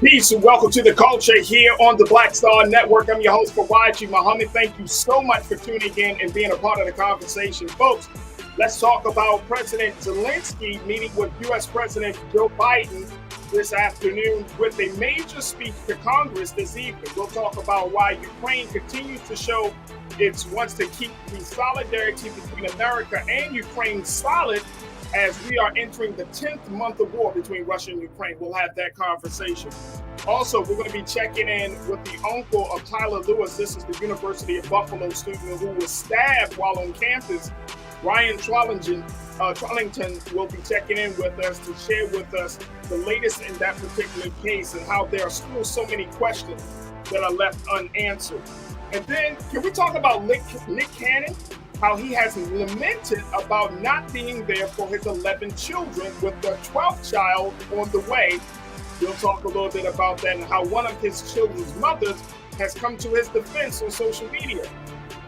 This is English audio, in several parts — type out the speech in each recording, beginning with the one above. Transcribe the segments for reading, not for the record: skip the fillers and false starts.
Peace and welcome to the culture here on the Black Star Network. I'm your host, Fawad Muhammad. Thank you so much for tuning in and being a part of the conversation. Folks, let's talk about President Zelenskyy meeting with U.S. President Joe Biden this afternoon with a major speech to Congress this evening. We'll talk about why Ukraine continues to show it wants to keep the solidarity between America and Ukraine solid as we are entering the 10th month of war between Russia and Ukraine. We'll have that conversation. Also, we're going to be checking in with the uncle of Tyler Lewis. This is the University of Buffalo student who was stabbed while on campus. Ryan Trollington will be checking in with us to share with us the latest in that particular case and how there are still so many questions that are left unanswered. And then, can we talk about Nick Cannon? How he has lamented about not being there for his 11 children with the 12th child on the way. We'll talk a little bit about that and how one of his children's mothers has come to his defense on social media.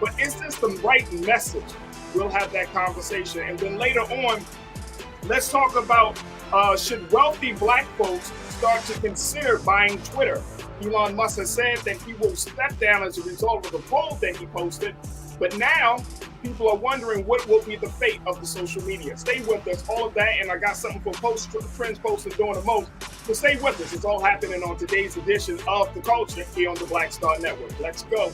But is this the right message? We'll have that conversation. And then later on, let's talk about should wealthy black folks start to consider buying Twitter? Elon Musk has said that he will step down as a result of the poll that he posted. But now, people are wondering what will be the fate of the social media. Stay with us, all of that, and I got something for trends posted during the most. So stay with us. It's all happening on today's edition of The Culture here on the Black Star Network. Let's go.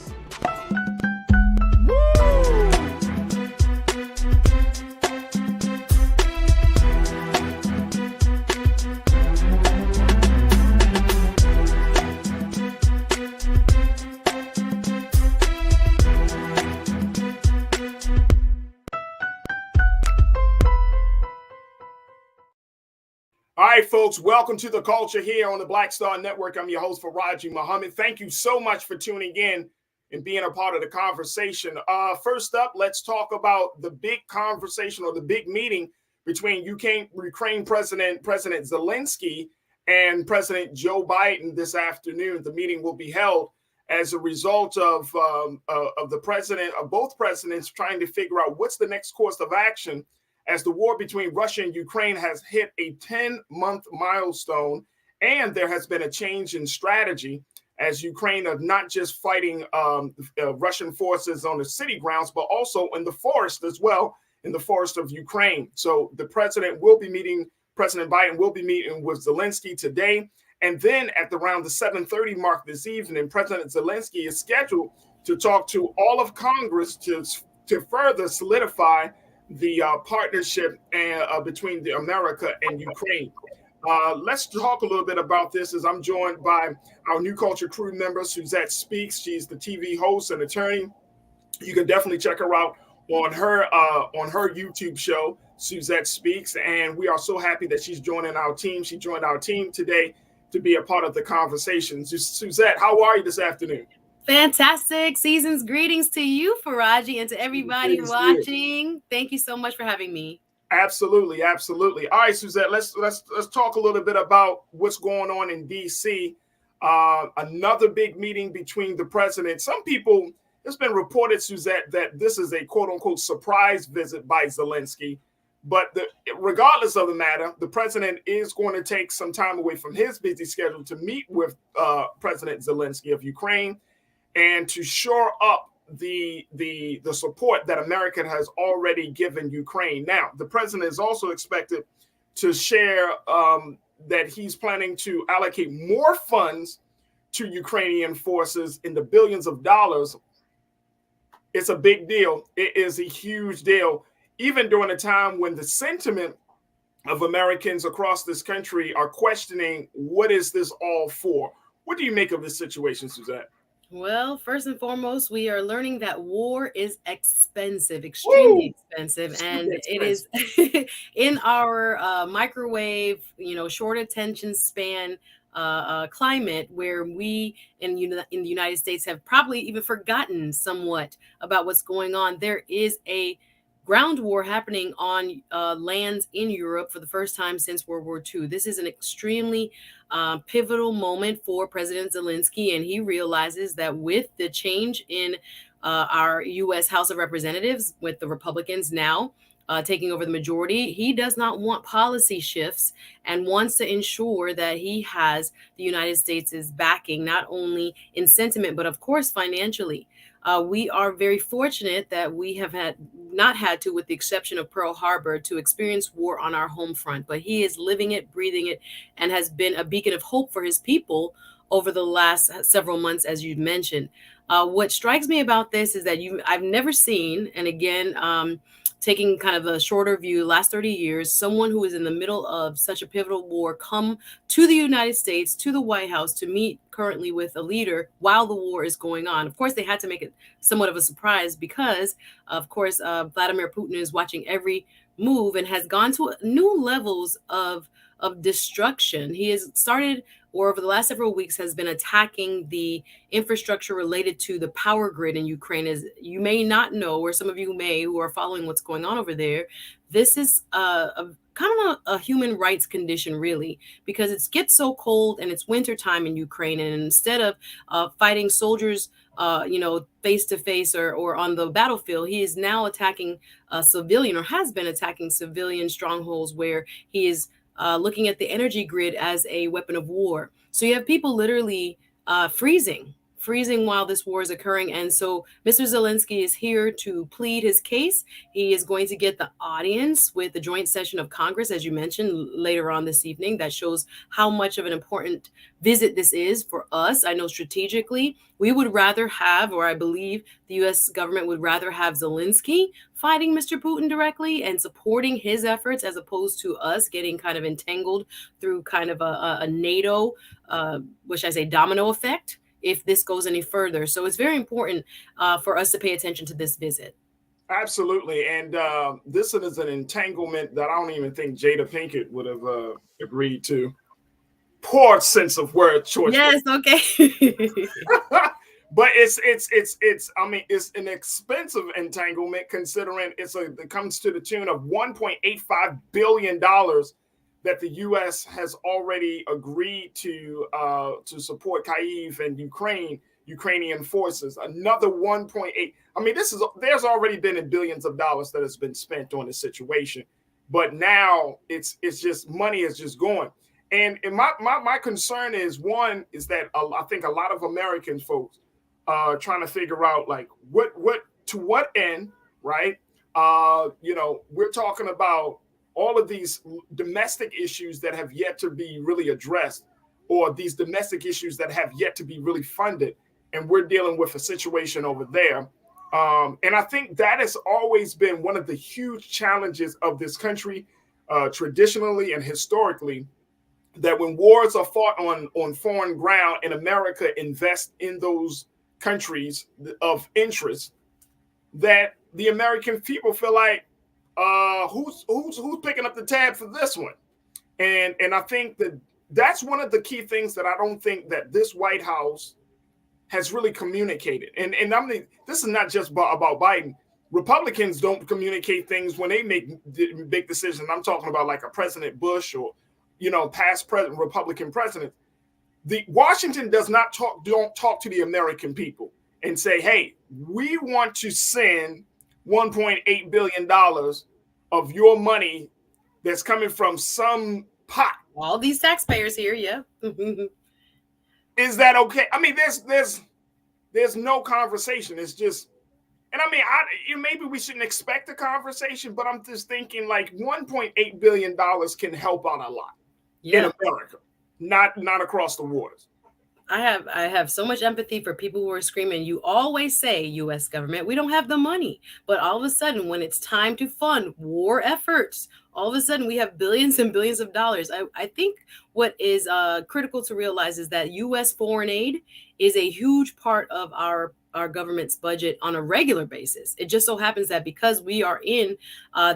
All right, folks, welcome to The Culture here on the Black Star Network. I'm your host, Fawad Muhammad. Thank you so much for tuning in and being a part of the conversation. First up, let's talk about the big conversation or the big meeting between Ukraine President Zelenskyy and President Joe Biden this afternoon. The meeting will be held as a result of both presidents trying to figure out what's the next course of action as the war between Russia and Ukraine has hit a 10-month milestone, and there has been a change in strategy as Ukraine are not just fighting Russian forces on the city grounds, but also in the forest as well, in the forest of Ukraine. So the President Biden will be meeting with Zelenskyy today. And then at around the 7:30 mark this evening, President Zelenskyy is scheduled to talk to all of Congress to further solidify the partnership between America and Ukraine. Let's talk a little bit about this as I'm joined by our New Culture crew member, Suzette Speaks. She's the TV host and attorney. You can definitely check her out on her YouTube show, Suzette Speaks. And we are so happy that she's joining our team. She joined our team today to be a part of the conversation. Suzette, how are you this afternoon? Fantastic. Season's greetings to you, Faraji, and to everybody watching. Thank you so much for having me. Absolutely, absolutely. All right, Suzette, let's talk a little bit about what's going on in D.C. Another big meeting between the president. Some people, it's been reported, Suzette, that this is a quote-unquote surprise visit by Zelenskyy. But regardless of the matter, the president is going to take some time away from his busy schedule to meet with President Zelenskyy of Ukraine and to shore up the support that America has already given Ukraine. Now, the president is also expected to share that he's planning to allocate more funds to Ukrainian forces in the billions of dollars. It's a big deal. It is a huge deal, even during a time when the sentiment of Americans across this country are questioning, what is this all for? What do you make of this situation, Suzette? Well, first and foremost, we are learning that war is expensive, extremely expensive. And it is in our microwave, short attention span climate where we in the United States have probably even forgotten somewhat about what's going on. There is a ground war happening on lands in Europe for the first time since World War II. This is an extremely pivotal moment for President Zelenskyy, and he realizes that with the change in our U.S. House of Representatives, with the Republicans now taking over the majority. He does not want policy shifts and wants to ensure that he has the United States' backing, not only in sentiment, but of course financially. We are very fortunate that we have not had to, with the exception of Pearl Harbor, to experience war on our home front. But he is living it, breathing it, and has been a beacon of hope for his people over the last several months, as you mentioned. What strikes me about this is that I've never seen, and again, taking kind of a shorter view, last 30 years, someone who is in the middle of such a pivotal war come to the United States, to the White House, to meet currently with a leader while the war is going on. Of course, they had to make it somewhat of a surprise because, of course, Vladimir Putin is watching every move and has gone to new levels of destruction. He has started, or over the last several weeks, has been attacking the infrastructure related to the power grid in Ukraine. As you may not know, or some of you may, who are following what's going on over there, this is a kind of a human rights condition, really, because it gets so cold and it's wintertime in Ukraine. And instead of fighting soldiers, face to face or on the battlefield, he is now attacking civilian, or has been attacking civilian strongholds where he is looking at the energy grid as a weapon of war. So you have people literally freezing while this war is occurring. And so Mr. Zelenskyy is here to plead his case. He is going to get the audience with the joint session of Congress, as you mentioned, later on this evening. That shows how much of an important visit this is for us. I know strategically we would rather have, or I believe the U.S. government would rather have Zelenskyy fighting Mr. Putin directly and supporting his efforts, as opposed to us getting kind of entangled through kind of a NATO, which I say domino effect, if this goes any further. So it's very important for us to pay attention to this visit. Absolutely. And this is an entanglement that I don't even think Jada Pinkett would have agreed to. Poor sense of word choice. Yes, okay. But it's I mean, it's an expensive entanglement, considering it comes to the tune of $1.85 billion that the U.S. has already agreed to support Kyiv and Ukrainian forces. Another 1.8. I mean, there's already been billions of dollars that has been spent on this situation, but now it's just money is just going. And my concern is, one is that I think a lot of American folks trying to figure out, like, what to what end, right? We're talking about all of these domestic issues that have yet to be really addressed, or these domestic issues that have yet to be really funded, and we're dealing with a situation over there. And I think that has always been one of the huge challenges of this country, traditionally and historically, that when wars are fought on foreign ground and America invests in those countries of interest, that the American people feel like, who's picking up the tab for this one? And I think that's one of the key things that I don't think that this White House has really communicated. And I mean, this is not just about Biden. Republicans don't communicate things when they make big decisions. I'm talking about like a President Bush or past Republican presidents. The Washington don't talk to the American people and say, hey, we want to send $1.8 billion of your money that's coming from some pot. All these taxpayers here, yeah. Is that okay? I mean, there's no conversation. It's just, and I mean, maybe we shouldn't expect a conversation, but I'm just thinking, like, $1.8 billion can help out a lot in America, not across the waters. I have so much empathy for people who are screaming, you always say, U.S. government, we don't have the money. But all of a sudden, when it's time to fund war efforts, all of a sudden we have billions and billions of dollars. I think what is critical to realize is that U.S. foreign aid is a huge part of our government's budget on a regular basis. It just so happens that because we are in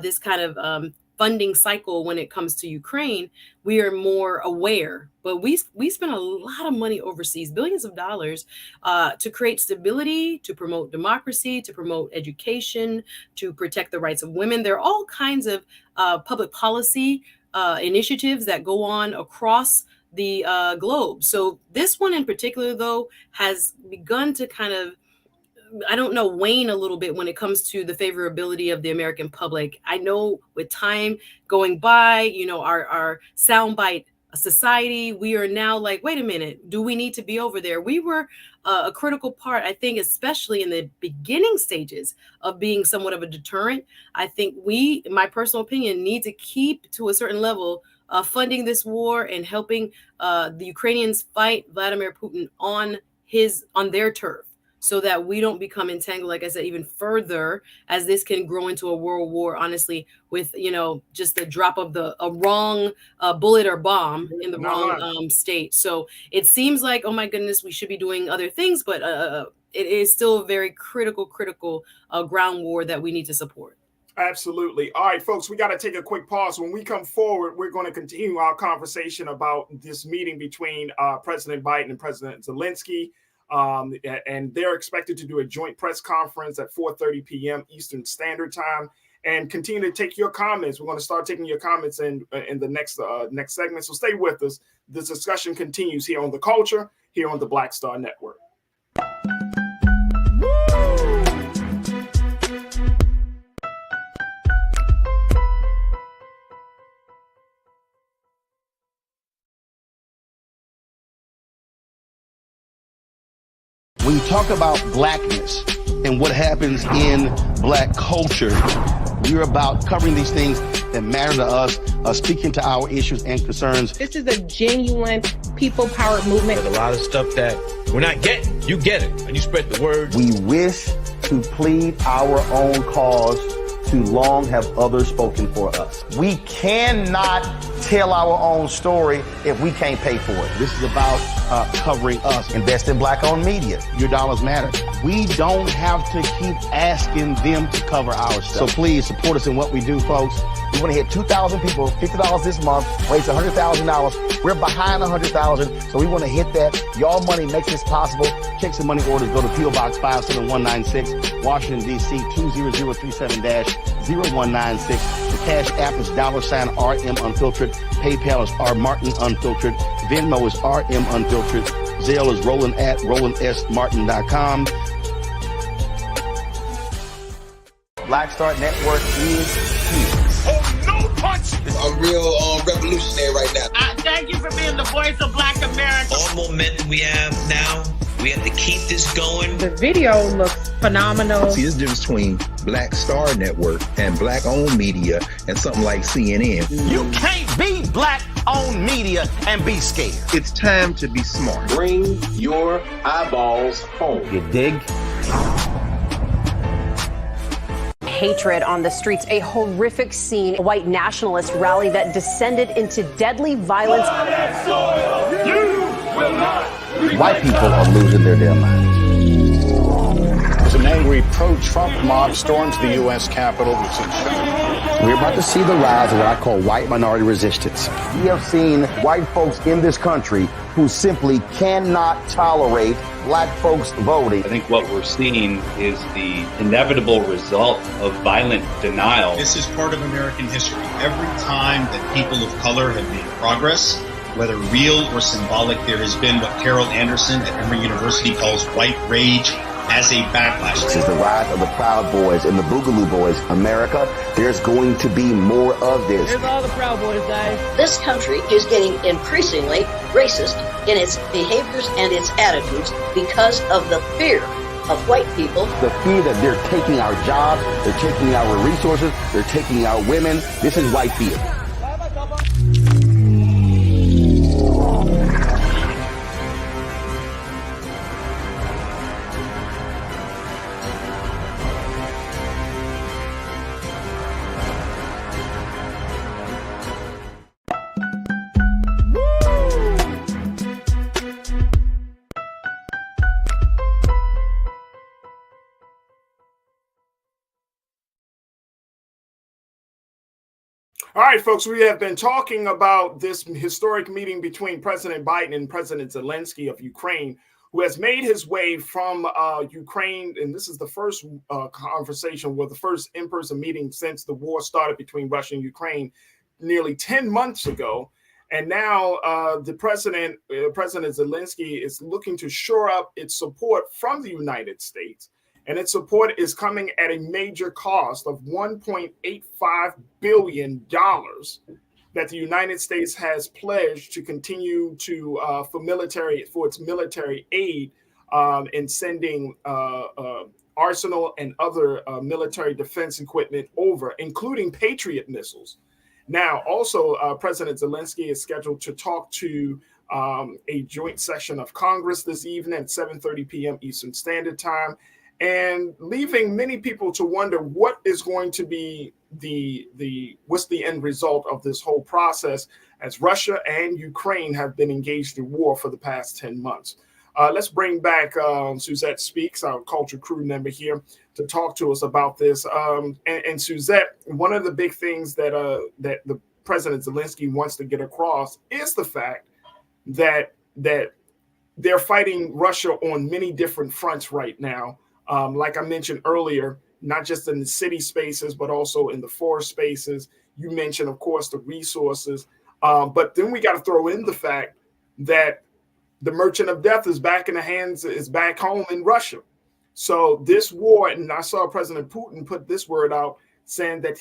this kind of funding cycle when it comes to Ukraine, we are more aware. But we spend a lot of money overseas, billions of dollars, to create stability, to promote democracy, to promote education, to protect the rights of women. There are all kinds of public policy initiatives that go on across the globe. So this one in particular, though, has begun to kind of I don't know, wane a little bit when it comes to the favorability of the American public. I know with time going by, you know, our soundbite society, we are now like, wait a minute, do we need to be over there? We were a critical part, I think, especially in the beginning stages of being somewhat of a deterrent. I think we, in my personal opinion, need to keep to a certain level funding this war and helping the Ukrainians fight Vladimir Putin on their turf, so that we don't become entangled, like I said, even further, as this can grow into a world war, honestly, with, you know, just the drop of a wrong bullet or bomb in the wrong state. So it seems like, oh my goodness, we should be doing other things, but it is still a very critical ground war that we need to support. Absolutely. All right, folks, we got to take a quick pause. When we come forward, we're going to continue our conversation about this meeting between President Biden and President Zelenskyy. And they're expected to do a joint press conference at 4:30 p.m. Eastern Standard Time, and continue to take your comments. We're going to start taking your comments in the next segment. So stay with us. This discussion continues here on The Culture, here on the Black Star Network. When you talk about blackness and what happens in black culture, we're about covering these things that matter to us, speaking to our issues and concerns. This is a genuine people-powered movement. There's a lot of stuff that we're not getting. You get it, and you spread the word. We wish to plead our own cause. Too long have others spoken for us. We cannot tell our own story if we can't pay for it. This is about covering us. Invest in black-owned media. Your dollars matter. We don't have to keep asking them to cover our stuff. So please support us in what we do, folks. We want to hit 2,000 people, $50 this month, raise $100,000. We're behind 100,000, so we want to hit that. Y'all money makes this possible. Checks and money orders go to P.O. Box 57196, Washington, D.C. 20037-0196. The Cash App is $RM Unfiltered. PayPal is R Martin Unfiltered. Venmo is RM Unfiltered. Zelle is Roland at RolandSMartin.com. Black Star Network is here. Oh, no punch! I'm real revolutionary right now. Thank you for being the voice of Black America. All momentum we have now, we have to keep this going. The video looks phenomenal. See, there's a difference between Black Star Network and black-owned media and something like CNN. You can't be black-owned media and be scared. It's time to be smart. Bring your eyeballs home. You dig? Hatred on the streets, a horrific scene, a white nationalist rally that descended into deadly violence. White people are losing their damn minds. As an angry pro-Trump mob storms the U.S. Capitol, we're about to see the rise of what I call white minority resistance. We have seen white folks in this country who simply cannot tolerate black folks voting. I think what we're seeing is the inevitable result of violent denial. This is part of American history. Every time that people of color have made progress, whether real or symbolic, there has been what Carol Anderson at Emory University calls white rage as a backlash. This is the rise of the Proud Boys and the Boogaloo Boys. America, there's going to be more of this. Here's all the Proud Boys, guys. This country is getting increasingly racist in its behaviors and its attitudes because of the fear of white people. The fear that they're taking our jobs, they're taking our resources, they're taking our women. This is white fear. All right, folks, we have been talking about this historic meeting between President Biden and President Zelenskyy of Ukraine, who has made his way from Ukraine. And this is the first conversation, the first in-person meeting since the war started between Russia and Ukraine nearly 10 months ago. And now the President Zelenskyy is looking to shore up its support from the United States And its support is coming at a major cost of $1.85 billion that the United States has pledged to continue to for its military aid in sending arsenal and other military defense equipment over, including Patriot missiles. Now, also, President Zelenskyy is scheduled to talk to a joint session of Congress this evening at 7:30 p.m. Eastern Standard Time, and leaving many people to wonder what is going to be what's the end result of this whole process, as Russia and Ukraine have been engaged in war for the past 10 months. Let's bring back Suzette Speaks, our culture crew member here, to talk to us about this. And Suzette, one of the big things that the President Zelenskyy wants to get across is the fact that they're fighting Russia on many different fronts right now. Like I mentioned earlier, not just in the city spaces, but also in the forest spaces. You mentioned, of course, the resources. But then we got to throw in the fact that the merchant of death is back home in Russia. So this war, and I saw President Putin put this word out, saying that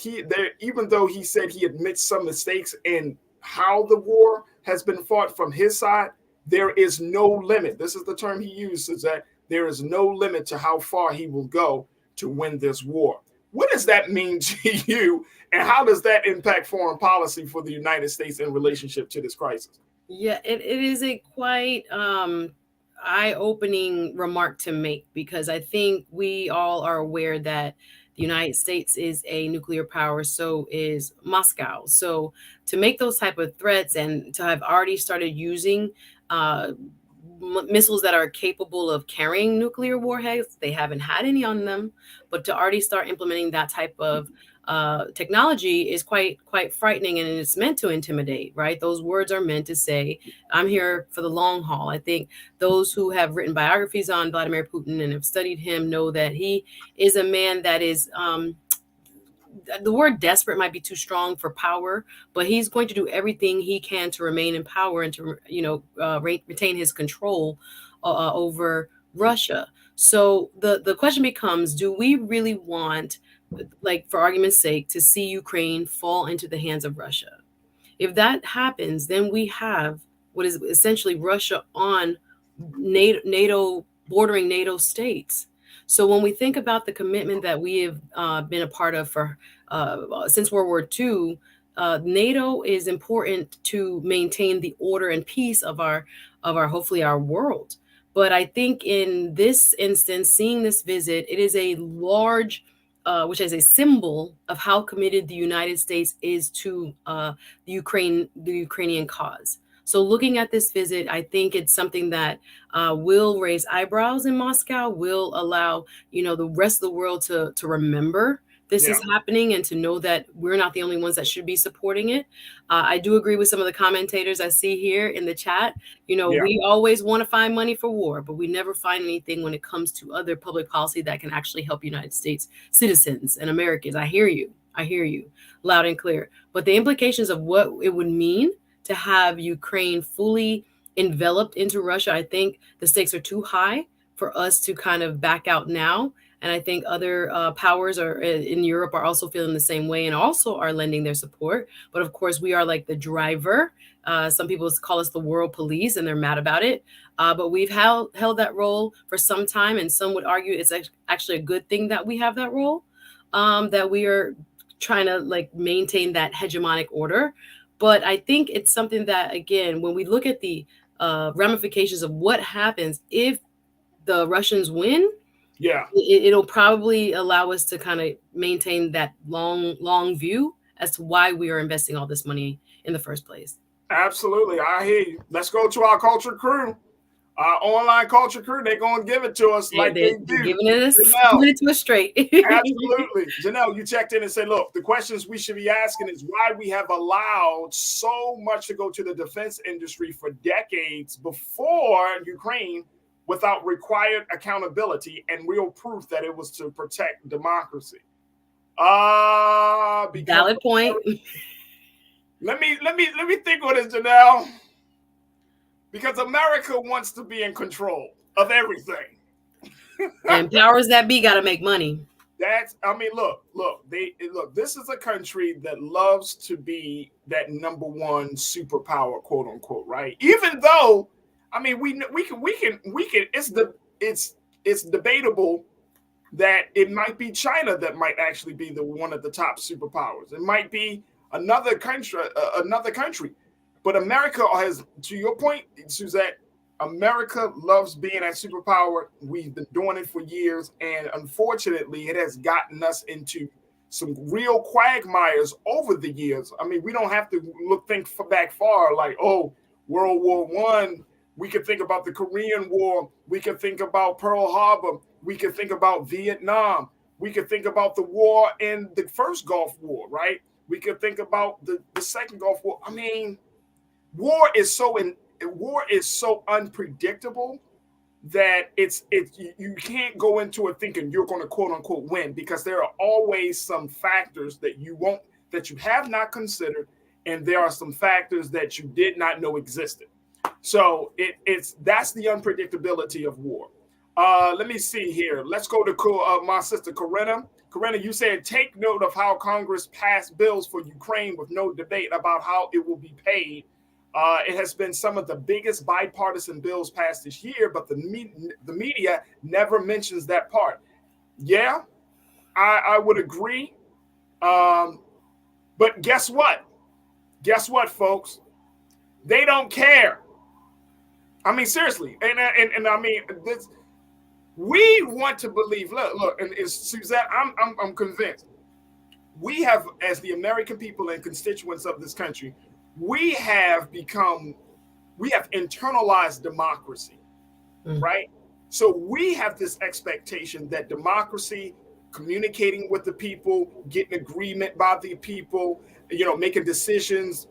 even though he said he admits some mistakes in how the war has been fought from his side, there is no limit. This is the term he uses, that there is no limit to how far he will go to win this war. What does that mean to you, and how does that impact foreign policy for the United States in relationship to this crisis? Yeah, it is a quite eye-opening remark to make, because I think we all are aware that the United States is a nuclear power, so is Moscow. So to make those type of threats and to have already started using missiles that are capable of carrying nuclear warheads, they haven't had any on them, but to already start implementing that type of technology is quite frightening, and it's meant to intimidate, right? Those words are meant to say, I'm here for the long haul. I think those who have written biographies on Vladimir Putin and have studied him know that he is a man that is, the word desperate might be too strong for power, but he's going to do everything he can to remain in power and to, retain his control over Russia. So the question becomes, do we really want, like, for argument's sake, to see Ukraine fall into the hands of Russia? If that happens, then we have what is essentially Russia on NATO bordering NATO states. So when we think about the commitment that we have been a part of for since World War II, NATO is important to maintain the order and peace of our hopefully our world. But I think in this instance, seeing this visit, it is a large, which is a symbol of how committed the United States is to the Ukrainian cause. So looking at this visit, I think it's something that will raise eyebrows in Moscow, will allow, the rest of the world to remember this is happening and to know that we're not the only ones that should be supporting it. I do agree with some of the commentators I see here in the chat. We always want to find money for war, but we never find anything when it comes to other public policy that can actually help United States citizens and Americans. I hear you loud and clear. But the implications of what it would mean to have Ukraine fully enveloped into Russia, I think the stakes are too high for us to kind of back out now. And I think other powers in Europe are also feeling the same way and also are lending their support. But of course, we are like the driver. Some people call us the world police, and they're mad about it. But we've held that role for some time, and some would argue it's actually a good thing that we have that role, that we are trying to maintain that hegemonic order. But I think it's something that, again, when we look at the ramifications of what happens if the Russians win, it'll probably allow us to kind of maintain that long view as to why we are investing all this money in the first place. Absolutely. I hear you. Let's go to our culture crew. Our online culture crew, they're going to give it to us like they do. Giving it to us straight. Absolutely. Janelle, you checked in and said, look, the questions we should be asking is why we have allowed so much to go to the defense industry for decades before Ukraine without required accountability and real proof that it was to protect democracy. Valid point. Let me think on this, Janelle. Because America wants to be in control of everything. And powers that be got to make money. Look, this is a country that loves to be that number one superpower, quote unquote, right? Even though, I mean, we can, it's debatable that it might be China that might actually be the one of the top superpowers. It might be another country. But America has, to your point, Suzette, America loves being a superpower. We've been doing it for years, and unfortunately, it has gotten us into some real quagmires over the years. I mean, we don't have to think back far, like, oh, World War One. We could think about the Korean War. We could think about Pearl Harbor. We could think about Vietnam. We could think about the war in the first Gulf War, right? We could think about the second Gulf War. I mean, war is so unpredictable that you can't go into it thinking you're going to quote unquote win, because there are always some factors that you have not considered, and there are some factors that you did not know existed. So that's the unpredictability of war. Let me see here. Let's go to my sister Corinna. Corinna, you said take note of how Congress passed bills for Ukraine with no debate about how it will be paid. It has been some of the biggest bipartisan bills passed this year, but the media never mentions that part. Yeah, I would agree. But guess what? Guess what, folks? They don't care. I mean, seriously, and I mean this. We want to believe. Look, and it's Suzette. I'm convinced. We have, as the American people and constituents of this country, we have internalized democracy, right? So we have this expectation that democracy, communicating with the people, getting agreement by the people, making decisions,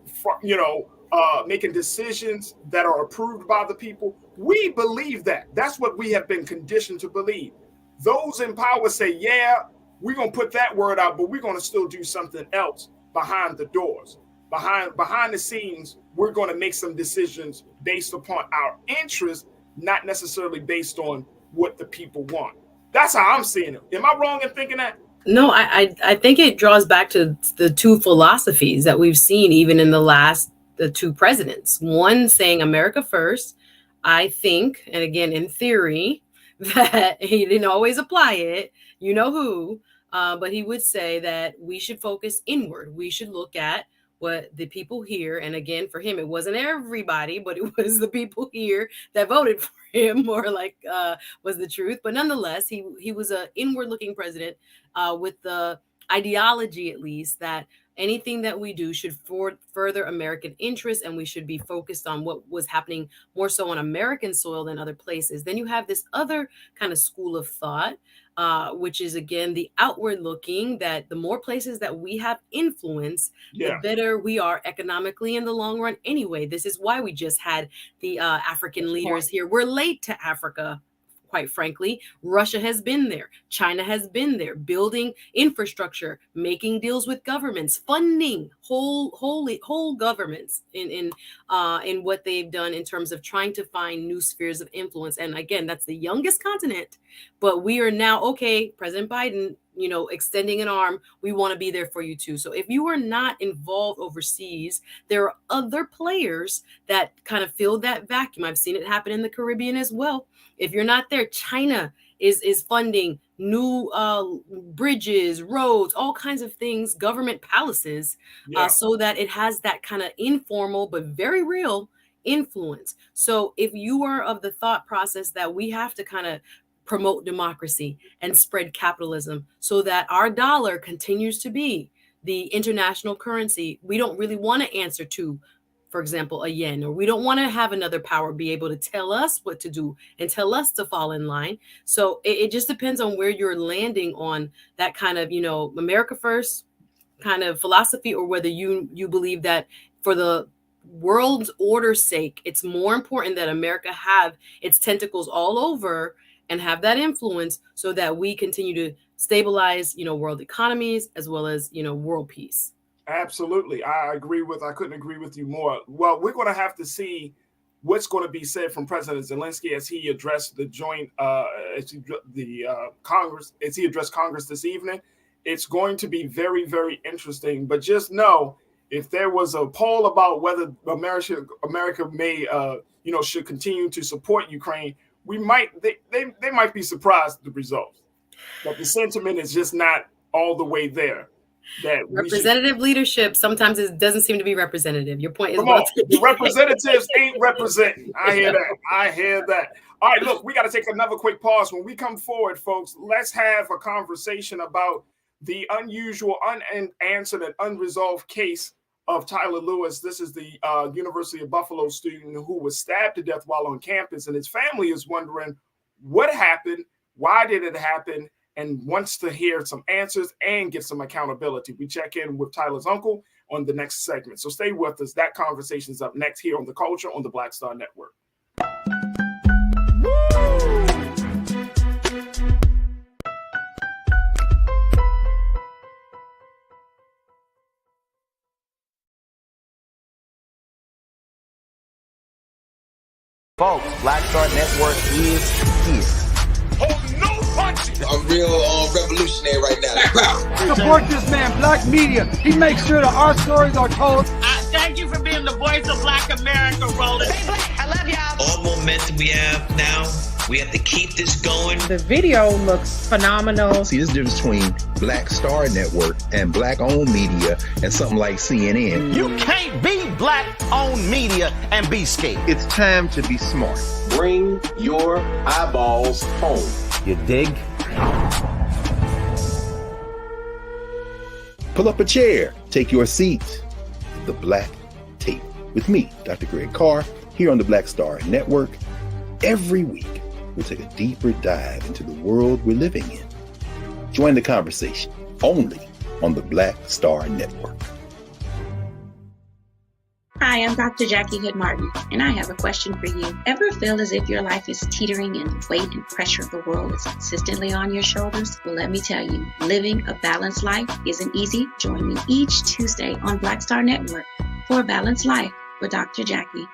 making decisions that are approved by the people. We believe that. That's what we have been conditioned to believe. Those in power say, yeah, we're going to put that word out, but we're going to still do something else behind the doors. Behind the scenes, we're going to make some decisions based upon our interests, not necessarily based on what the people want. That's how I'm seeing it. Am I wrong in thinking that? No, I think it draws back to the two philosophies that we've seen even in the two presidents. One saying America first. I think, and again, in theory, that he didn't always apply it, but he would say that we should focus inward. We should look at what the people here, and again, for him, it wasn't everybody, but it was the people here that voted for him, was the truth. But nonetheless, he was an inward-looking president with the ideology, at least, that anything that we do should further American interests, and we should be focused on what was happening more so on American soil than other places. Then you have this other kind of school of thought, which is, again, the outward looking, that the more places that we have influence, the better we are economically in the long run anyway. This is why we just had the African leaders here. We're late to Africa. Quite frankly, Russia has been there. China has been there, building infrastructure, making deals with governments, funding whole governments in what they've done in terms of trying to find new spheres of influence. And again, that's the youngest continent, but we are now, okay, President Biden, extending an arm, we want to be there for you too. So if you are not involved overseas, there are other players that kind of fill that vacuum. I've seen it happen in the Caribbean as well. If you're not there, China is funding new bridges, roads, all kinds of things, government palaces, so that it has that kind of informal but very real influence. So if you are of the thought process that we have to kind of promote democracy and spread capitalism so that our dollar continues to be the international currency, we don't really want to answer to, for example, a yen, or we don't want to have another power be able to tell us what to do and tell us to fall in line. So it just depends on where you're landing on that kind of, America first kind of philosophy, or whether you believe that for the world's order's sake, it's more important that America have its tentacles all over and have that influence so that we continue to stabilize, world economies as well as, world peace. Absolutely. I couldn't agree with you more. Well, we're going to have to see what's going to be said from President Zelenskyy as he addressed the joint Congress, as he addressed Congress this evening. It's going to be very, very interesting. But just know, if there was a poll about whether America may, should continue to support Ukraine, they might be surprised at the results. But the sentiment is just not all the way there. That representative leadership sometimes it doesn't seem to be representative. Your point is the representatives ain't representing. I hear that. All right, look, we got to take another quick pause. When we come forward, folks, let's have a conversation about the unusual, unanswered, and unresolved case of Tyler Lewis. This is the University of Buffalo student who was stabbed to death while on campus, and his family is wondering what happened, why did it happen, and wants to hear some answers and get some accountability. We check in with Tyler's uncle on the next segment. So stay with us. That conversation is up next here on The Culture on the Black Star Network. Folks, Black Star Network is here. I'm real revolutionary right now. Support this man, Black Media. He makes sure that our stories are told. Thank you for being the voice of Black America, Roland. I love y'all. All momentum we have now, we have to keep this going. The video looks phenomenal. See, this difference between Black Star Network and black-owned media and something like CNN. You can't be black-owned media and be scared. It's time to be smart. Bring your eyeballs home. You dig? Pull up a chair. Take your seat. The Black Tape. With me, Dr. Greg Carr, here on the Black Star Network. Every week, we'll take a deeper dive into the world we're living in. Join the conversation only on the Black Star Network. Hi, I'm Dr. Jackie Hood Martin, and I have a question for you. Ever feel as if your life is teetering and the weight and pressure of the world is consistently on your shoulders? Well, let me tell you, living a balanced life isn't easy. Join me each Tuesday on Black Star Network for a Balanced Life with Dr. Jackie.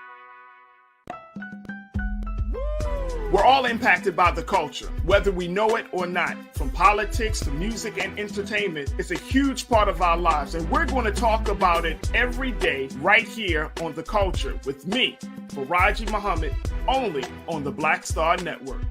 We're all impacted by the culture, whether we know it or not. From politics to music and entertainment, it's a huge part of our lives, and we're going to talk about it every day right here on The Culture with me, Faraji Muhammad, only on the Black Star Network.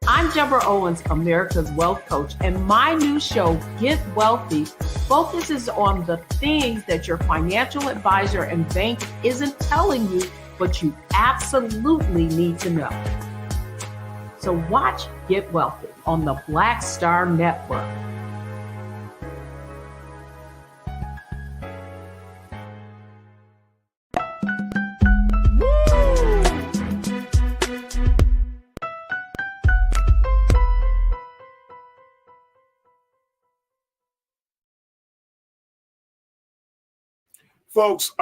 I'm Deborah Owens, America's Wealth Coach, and my new show, Get Wealthy, focuses on the things that your financial advisor and bank isn't telling you, but you absolutely need to know. So watch Get Wealthy on the Black Star Network. Folks,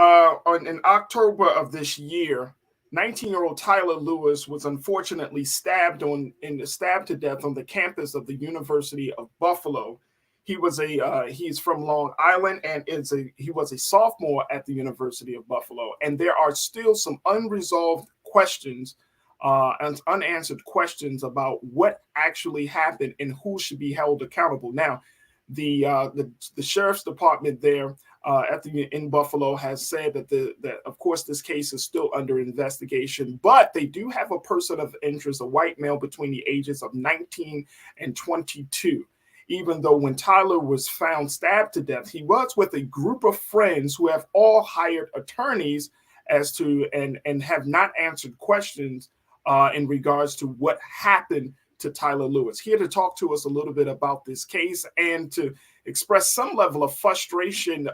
in October of this year, 19-year-old Tyler Lewis was unfortunately stabbed to death on the campus of the University of Buffalo. He's from Long Island and he was a sophomore at the University of Buffalo. And there are still some unresolved questions and unanswered questions about what actually happened and who should be held accountable. Now, the sheriff's department there in Buffalo has said that of course this case is still under investigation, but they do have a person of interest, a white male between the ages of 19 and 22. Even though when Tyler was found stabbed to death, he was with a group of friends who have all hired attorneys and have not answered questions in regards to what happened to Tyler Lewis. Here to talk to us a little bit about this case and to express some level of frustration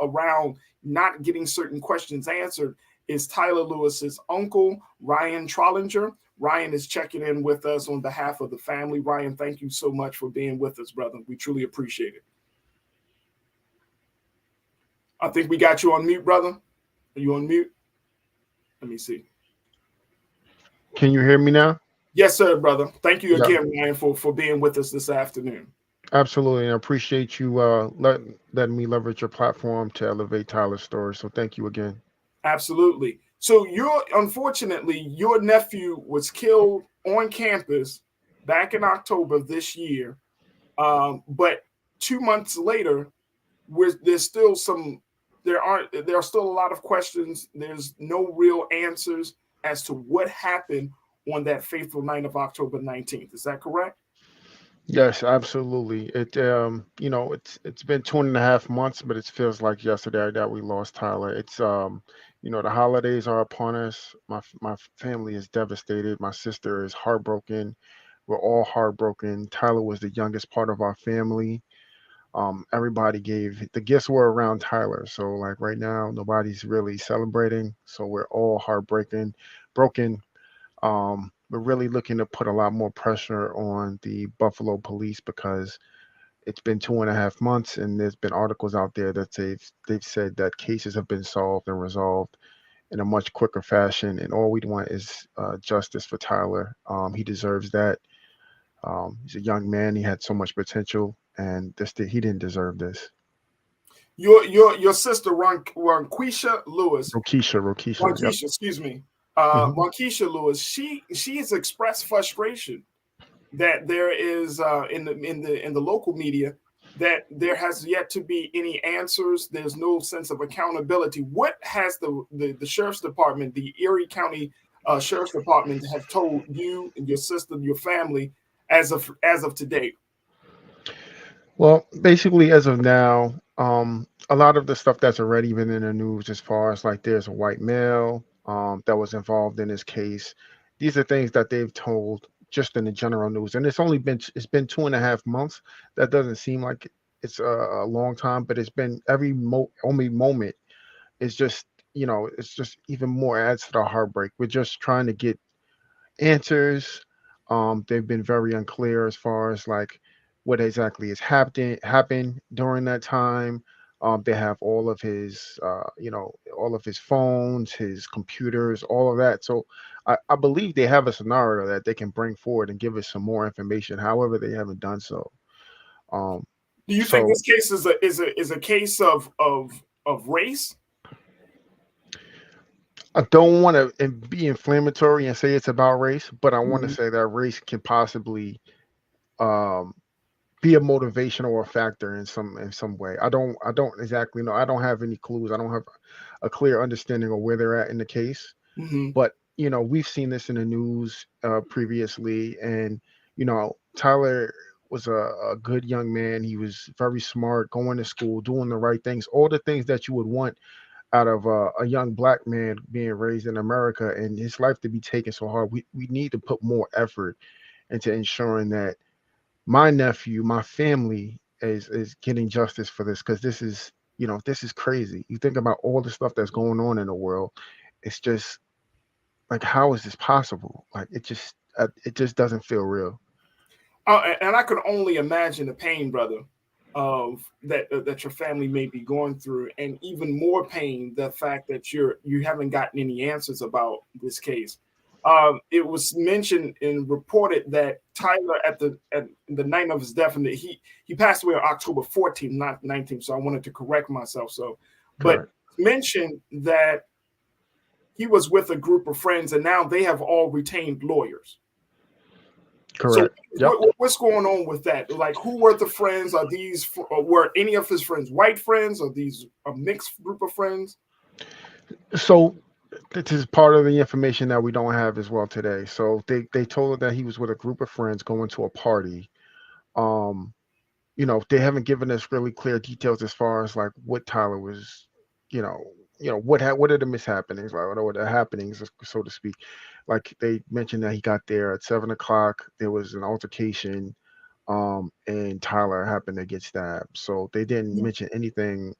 around not getting certain questions answered is Tyler Lewis's uncle, Ryan Trollinger. Ryan is checking in with us on behalf of the family. Ryan, thank you so much for being with us, brother. We truly appreciate it. I think we got you on mute, brother. Are you on mute? Let me see. Can you hear me now? Yes, sir, brother. Thank you again, Ryan, for being with us this afternoon. Absolutely, and I appreciate you letting me leverage your platform to elevate Tyler's story. So thank you again. Absolutely. So unfortunately, your nephew was killed on campus back in October this year. But 2 months later, there are still a lot of questions. There's no real answers as to what happened on that fateful night of October 19th. Is that correct? Yes, absolutely. It's been 2.5 months, but it feels like yesterday that we lost Tyler. The holidays are upon us. My family is devastated. My sister is heartbroken. We're all heartbroken. Tyler was the youngest part of our family. Everybody gave the gifts were around Tyler. So like right now, nobody's really celebrating. So we're all broken. We're really looking to put a lot more pressure on the Buffalo police because it's been 2.5 months, and there's been articles out there that they've said that cases have been solved and resolved in a much quicker fashion. And all we want is justice for Tyler. He deserves that. He's a young man. He had so much potential, and he didn't deserve this. Your sister Ronquisha Lewis. Ronquisha. Yep. Excuse me. Ronquisha Lewis. She has expressed frustration that there is in the local media that there has yet to be any answers. There's no sense of accountability. What has the sheriff's department, the Erie County Sheriff's Department, have told you and your sister, your family, as of today? Well, basically, as of now, a lot of the stuff that's already been in the news, as far as like there's a white male that was involved in this case. These are things that they've told just in the general news, and it's been 2.5 months. That doesn't seem like it's a long time, but it's been only moment is just it's just even more adds to the heartbreak. We're just trying to get answers. They've been very unclear as far as like what exactly has happened during that time. They have all of his phones, his computers, all of that. So I believe they have a scenario that they can bring forward and give us some more information. However, they haven't done so. Do you think this case is a case of race? I don't want to be inflammatory and say it's about race, but I want to say that race can possibly be a motivation or a factor in some way. I don't exactly know. I don't have any clues. I don't have a clear understanding of where they're at in the case. But we've seen this in the news previously, and Tyler was a good young man. He was very smart, going to school, doing the right things, all the things that you would want out of a young black man being raised in America, and his life to be taken so hard. We need to put more effort into ensuring that my nephew, my family is getting justice for this, because this is crazy. You think about all the stuff that's going on in the world. It's just like, how is this possible? Like it just doesn't feel real. And I could only imagine the pain, brother, of that your family may be going through, and even more pain the fact that you haven't gotten any answers about this case. It was mentioned and reported that Tyler at the night of his death, and he passed away on October 14th, not 19th. So I wanted to correct myself. But mentioned that he was with a group of friends, and now they have all retained lawyers. Correct. So what's going on with that? Like, who were the friends? Were any of his friends white friends? Are these a mixed group of friends? So this is part of the information that we don't have as well today. So they told her that he was with a group of friends going to a party. They haven't given us really clear details as far as like what Tyler was, what are the mishappenings, like, or the happenings, so to speak. Like they mentioned that he got there at 7 o'clock. There was an altercation, and Tyler happened to get stabbed. So they didn't mention anything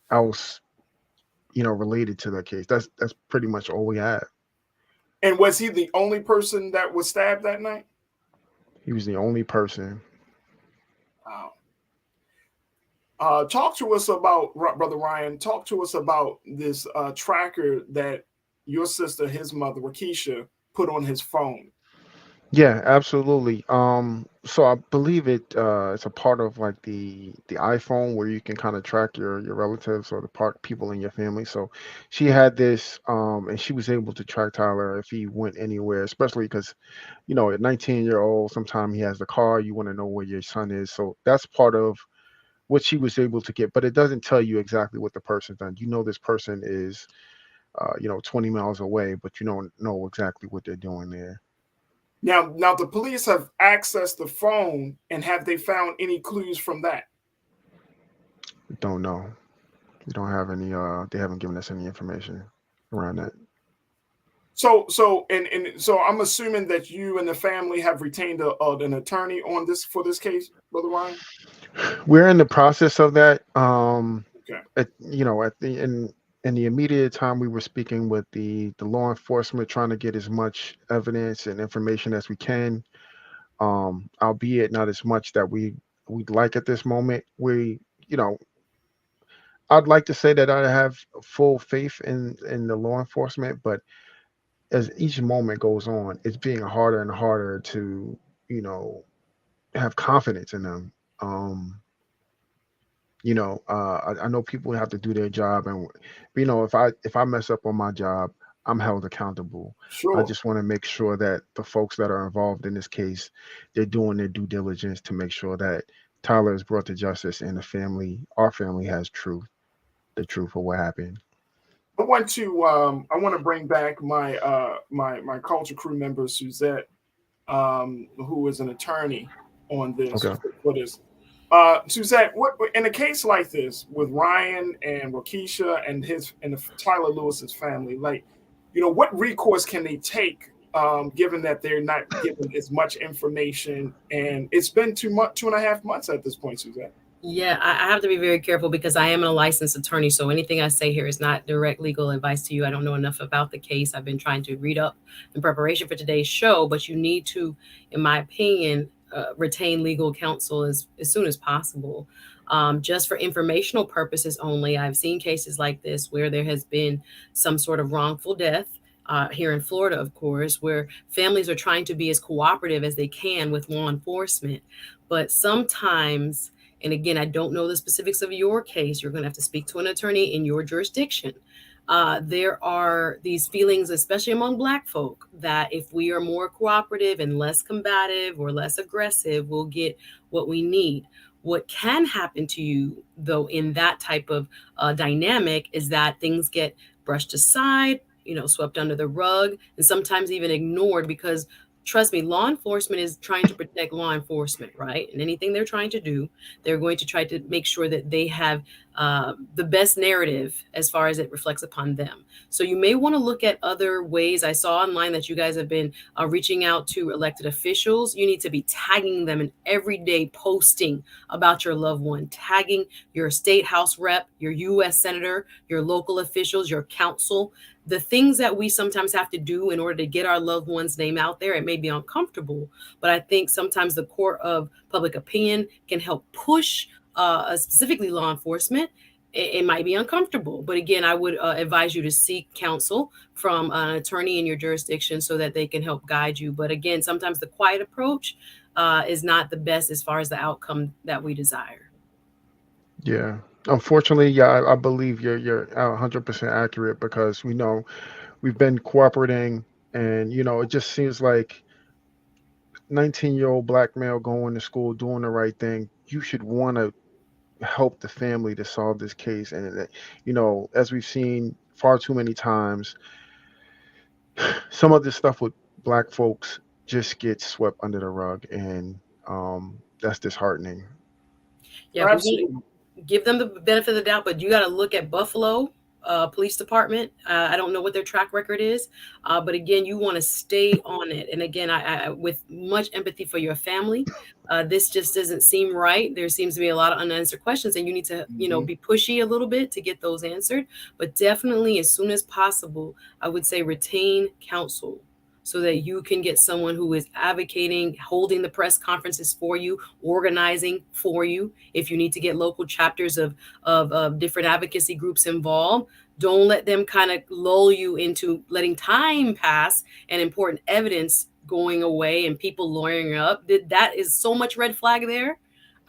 else, related to the case. That's pretty much all we have. And was he the only person that was stabbed that night? He was the only person. Wow. Talk to us about, Brother Ryan, talk to us about this tracker that your sister, his mother, Rakisha, put on his phone. Yeah, absolutely. So I believe it's a part of like the iPhone where you can kind of track your relatives or the part people in your family. So she had this, and she was able to track Tyler if he went anywhere, especially because, at 19-year-old, sometimes he has the car. You want to know where your son is. So that's part of what she was able to get, but it doesn't tell you exactly what the person's done. This person is, 20 miles away, but you don't know exactly what they're doing there. Now the police have accessed the phone, and have they found any clues from that? Don't know. We don't have any. They haven't given us any information around that. So I'm assuming that you and the family have retained an attorney on this for this case, Brother Ryan. We're in the process of that. Okay. At in the immediate time, we were speaking with the law enforcement, trying to get as much evidence and information as we can. Albeit not as much that we'd like at this moment. I'd like to say that I have full faith in the law enforcement, but as each moment goes on, it's being harder and harder to, you know, have confidence in them. Um, I know people have to do their job, and if I mess up on my job, I'm held accountable. I Sure. just want to make sure that the folks that are involved in this case, they're doing their due diligence to make sure that Tyler is brought to justice and our family has the truth of what happened. I want to bring back my culture crew member Suzette, who is an attorney on this Okay. for this. Suzette, what in a case like this with Ryan and Rakisha and Tyler Lewis's family, like, what recourse can they take, given that they're not given as much information, and it's been 2.5 months at this point, Suzette? Yeah, I have to be very careful because I am a licensed attorney. So anything I say here is not direct legal advice to you. I don't know enough about the case. I've been trying to read up in preparation for today's show, but you need to, in my opinion, retain legal counsel as soon as possible. Just for informational purposes only. I've seen cases like this where there has been some sort of wrongful death. Here in Florida, of course, where families are trying to be as cooperative as they can with law enforcement. But sometimes, and again, I don't know the specifics of your case. You're going to have to speak to an attorney in your jurisdiction. There are these feelings, especially among Black folk, that if we are more cooperative and less combative or less aggressive, we'll get what we need. What can happen to you, though, in that type of dynamic is that things get brushed aside, swept under the rug, and sometimes even ignored because trust me, law enforcement is trying to protect law enforcement, right? And anything they're trying to do, they're going to try to make sure that they have the best narrative as far as it reflects upon them. So you may want to look at other ways. I saw online that you guys have been reaching out to elected officials. You need to be tagging them in everyday posting about your loved one, tagging your state house rep, your U.S. senator, your local officials, your council. The things that we sometimes have to do in order to get our loved one's name out there, it may be uncomfortable, but I think sometimes the court of public opinion can help push specifically law enforcement. It might be uncomfortable, but again, I would advise you to seek counsel from an attorney in your jurisdiction so that they can help guide you. But again, sometimes the quiet approach is not the best as far as the outcome that we desire. Yeah. Unfortunately, yeah, I believe you're 100% accurate because we know we've been cooperating, and it just seems like 19-year-old Black male going to school doing the right thing. You should want to help the family to solve this case, and as we've seen far too many times, some of this stuff with Black folks just gets swept under the rug, and that's disheartening. Yeah, we're going to give them the benefit of the doubt, but you got to look at Buffalo Police Department. I don't know what their track record is, but again, you want to stay on it. And again, I with much empathy for your family, this just doesn't seem right. There seems to be a lot of unanswered questions, and you need to, be pushy a little bit to get those answered. But definitely, as soon as possible, I would say retain counsel, so that you can get someone who is advocating, holding the press conferences for you, organizing for you. If you need to get local chapters of different advocacy groups involved, don't let them kind of lull you into letting time pass and important evidence going away and people lawyering up, that is so much red flag there.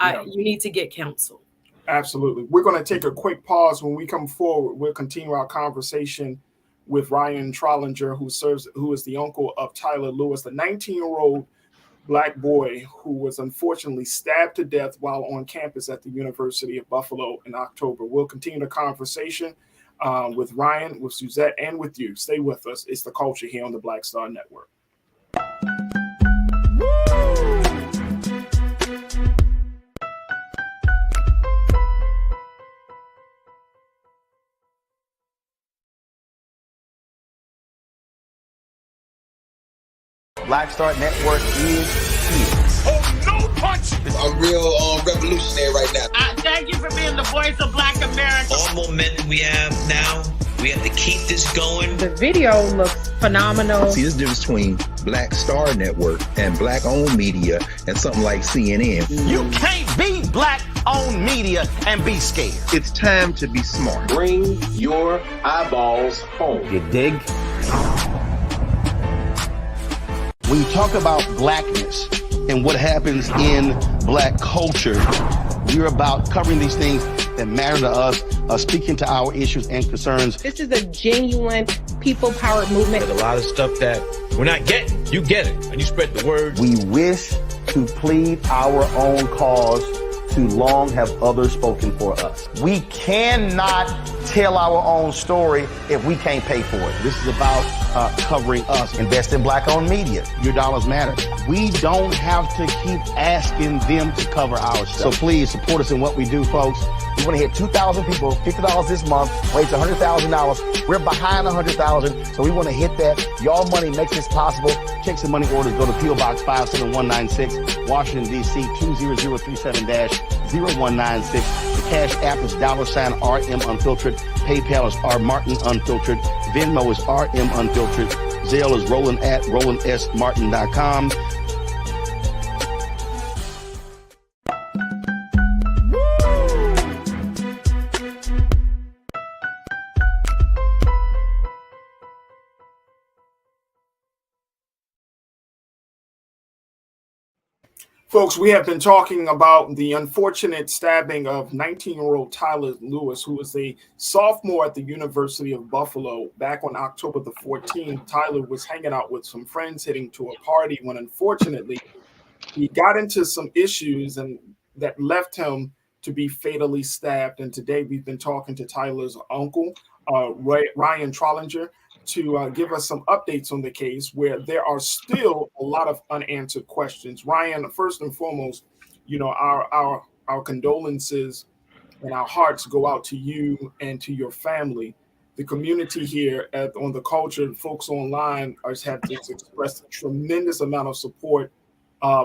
You need to get counsel. Absolutely. We're going to take a quick pause. When we come forward, we'll continue our conversation with Ryan Trollinger, who is the uncle of Tyler Lewis, the 19-year-old Black boy who was unfortunately stabbed to death while on campus at the University of Buffalo in October. We'll continue the conversation with Ryan, with Suzette, and with you. Stay with us. It's The Culture here on the Black Star Network. Black Star Network is here. Oh, no punch! I'm real revolutionary right now. Thank you for being the voice of Black America. All momentum we have now, we have to keep this going. The video looks phenomenal. See, this difference between Black Star Network and Black-owned media and something like CNN. You can't be Black-owned media and be scared. It's time to be smart. Bring your eyeballs home. You dig? When you talk about blackness and what happens in Black culture, we're about covering these things that matter to us, speaking to our issues and concerns. This is a genuine people-powered movement. There's a lot of stuff that we're not getting. You get it, and you spread the word. We wish to plead our own cause. Too long have others spoken for us. We cannot tell our own story if we can't pay for it. This is about covering us. Invest in Black-owned media. Your dollars matter. We don't have to keep asking them to cover our stuff. So please support us in what we do, folks. We want to hit 2,000 people, $50 this month, raise $100,000. We're behind 100,000, so we want to hit that. Y'all money makes this possible. Checks and money orders go to P.O. Box 57196, Washington, D.C. 20037-0196. The Cash App is $RM Unfiltered. PayPal is R Martin Unfiltered. Venmo is RM Unfiltered. Zelle is Roland at RolandSMartin.com. Folks, we have been talking about the unfortunate stabbing of 19-year-old Tyler Lewis, who was a sophomore at the University of Buffalo. Back on October the 14th, Tyler was hanging out with some friends, heading to a party, when unfortunately he got into some issues and that left him to be fatally stabbed. And today we've been talking to Tyler's uncle, Ryan Trollinger, to give us some updates on the case, where there are still a lot of unanswered questions. Ryan, first and foremost, you know, our condolences and our hearts go out to you and to your family. The community here on The Culture, folks online have just expressed a tremendous amount of support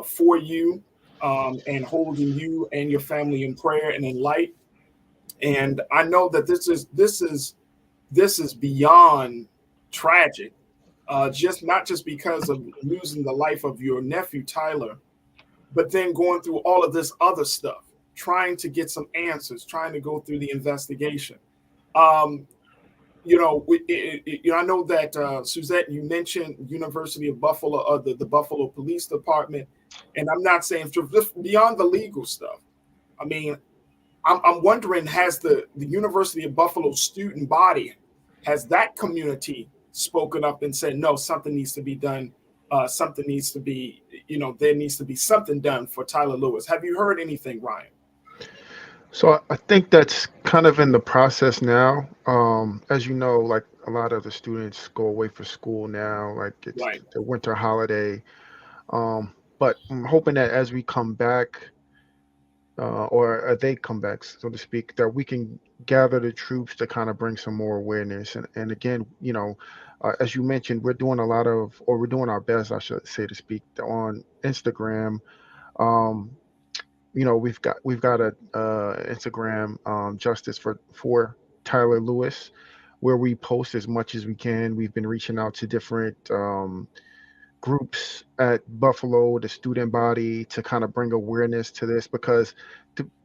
for you and holding you and your family in prayer and in light. And I know that this is beyond tragic, not just because of losing the life of your nephew Tyler, but then going through all of this other stuff, trying to get some answers, trying to go through the investigation. I know that Suzette, you mentioned University of Buffalo, the Buffalo Police Department, and I'm not saying just beyond the legal stuff. I mean, I'm wondering, has the University of Buffalo student body, has that community spoken up and said, no, something needs to be done. Something needs to be, there needs to be something done for Tyler Lewis. Have you heard anything, Ryan? So I think that's kind of in the process now. As you know, like a lot of the students go away for school now, like it's the winter holiday. But I'm hoping that as we come back, or they come back, so to speak, that we can gather the troops to kind of bring some more awareness. And again, as you mentioned, we're doing we're doing our best, I should say, to speak, on Instagram. We've got a Instagram, Justice for Tyler Lewis, where we post as much as we can. We've been reaching out to different groups at Buffalo, the student body, to kind of bring awareness to this, because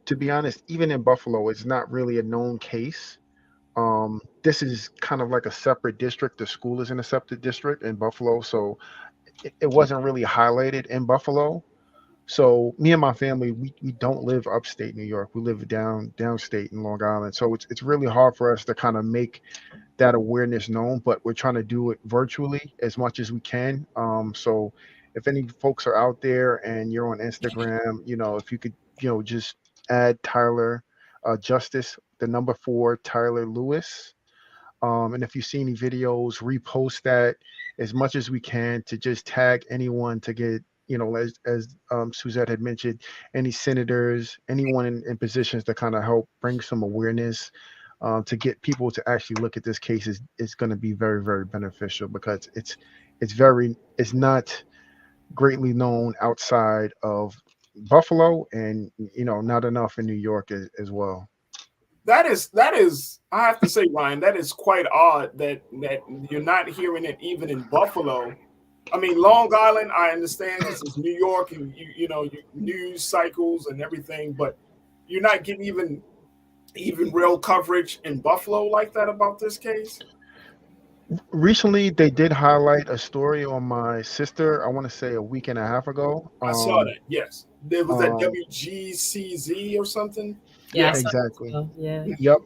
to be honest, even in Buffalo, it's not really a known case. This is kind of like a separate district. The school is in a separate district in Buffalo. So it wasn't really highlighted in Buffalo. So me and my family, we don't live upstate New York. We live downstate in Long Island. So it's really hard for us to kind of make that awareness known, but we're trying to do it virtually as much as we can. So if any folks are out there and you're on Instagram, if you could, just add Tyler Justice, the number 4, Tyler Lewis. And if you see any videos, repost that as much as we can to just tag anyone to get, as Suzette had mentioned, any senators, anyone in positions to kind of help bring some awareness to get people to actually look at this case is going to be very, very beneficial because it's not greatly known outside of Buffalo and, not enough in New York as well. That is I have to say, Ryan, that is quite odd that you're not hearing it even in Buffalo. I mean, Long Island, I understand because it's New York and news cycles and everything, but you're not getting even real coverage in Buffalo like that about this case. Recently, they did highlight a story on my sister. I want to say a week and a half ago. I saw that. Yes, there was that WGCZ or something. Yeah, exactly. Yeah. Yep.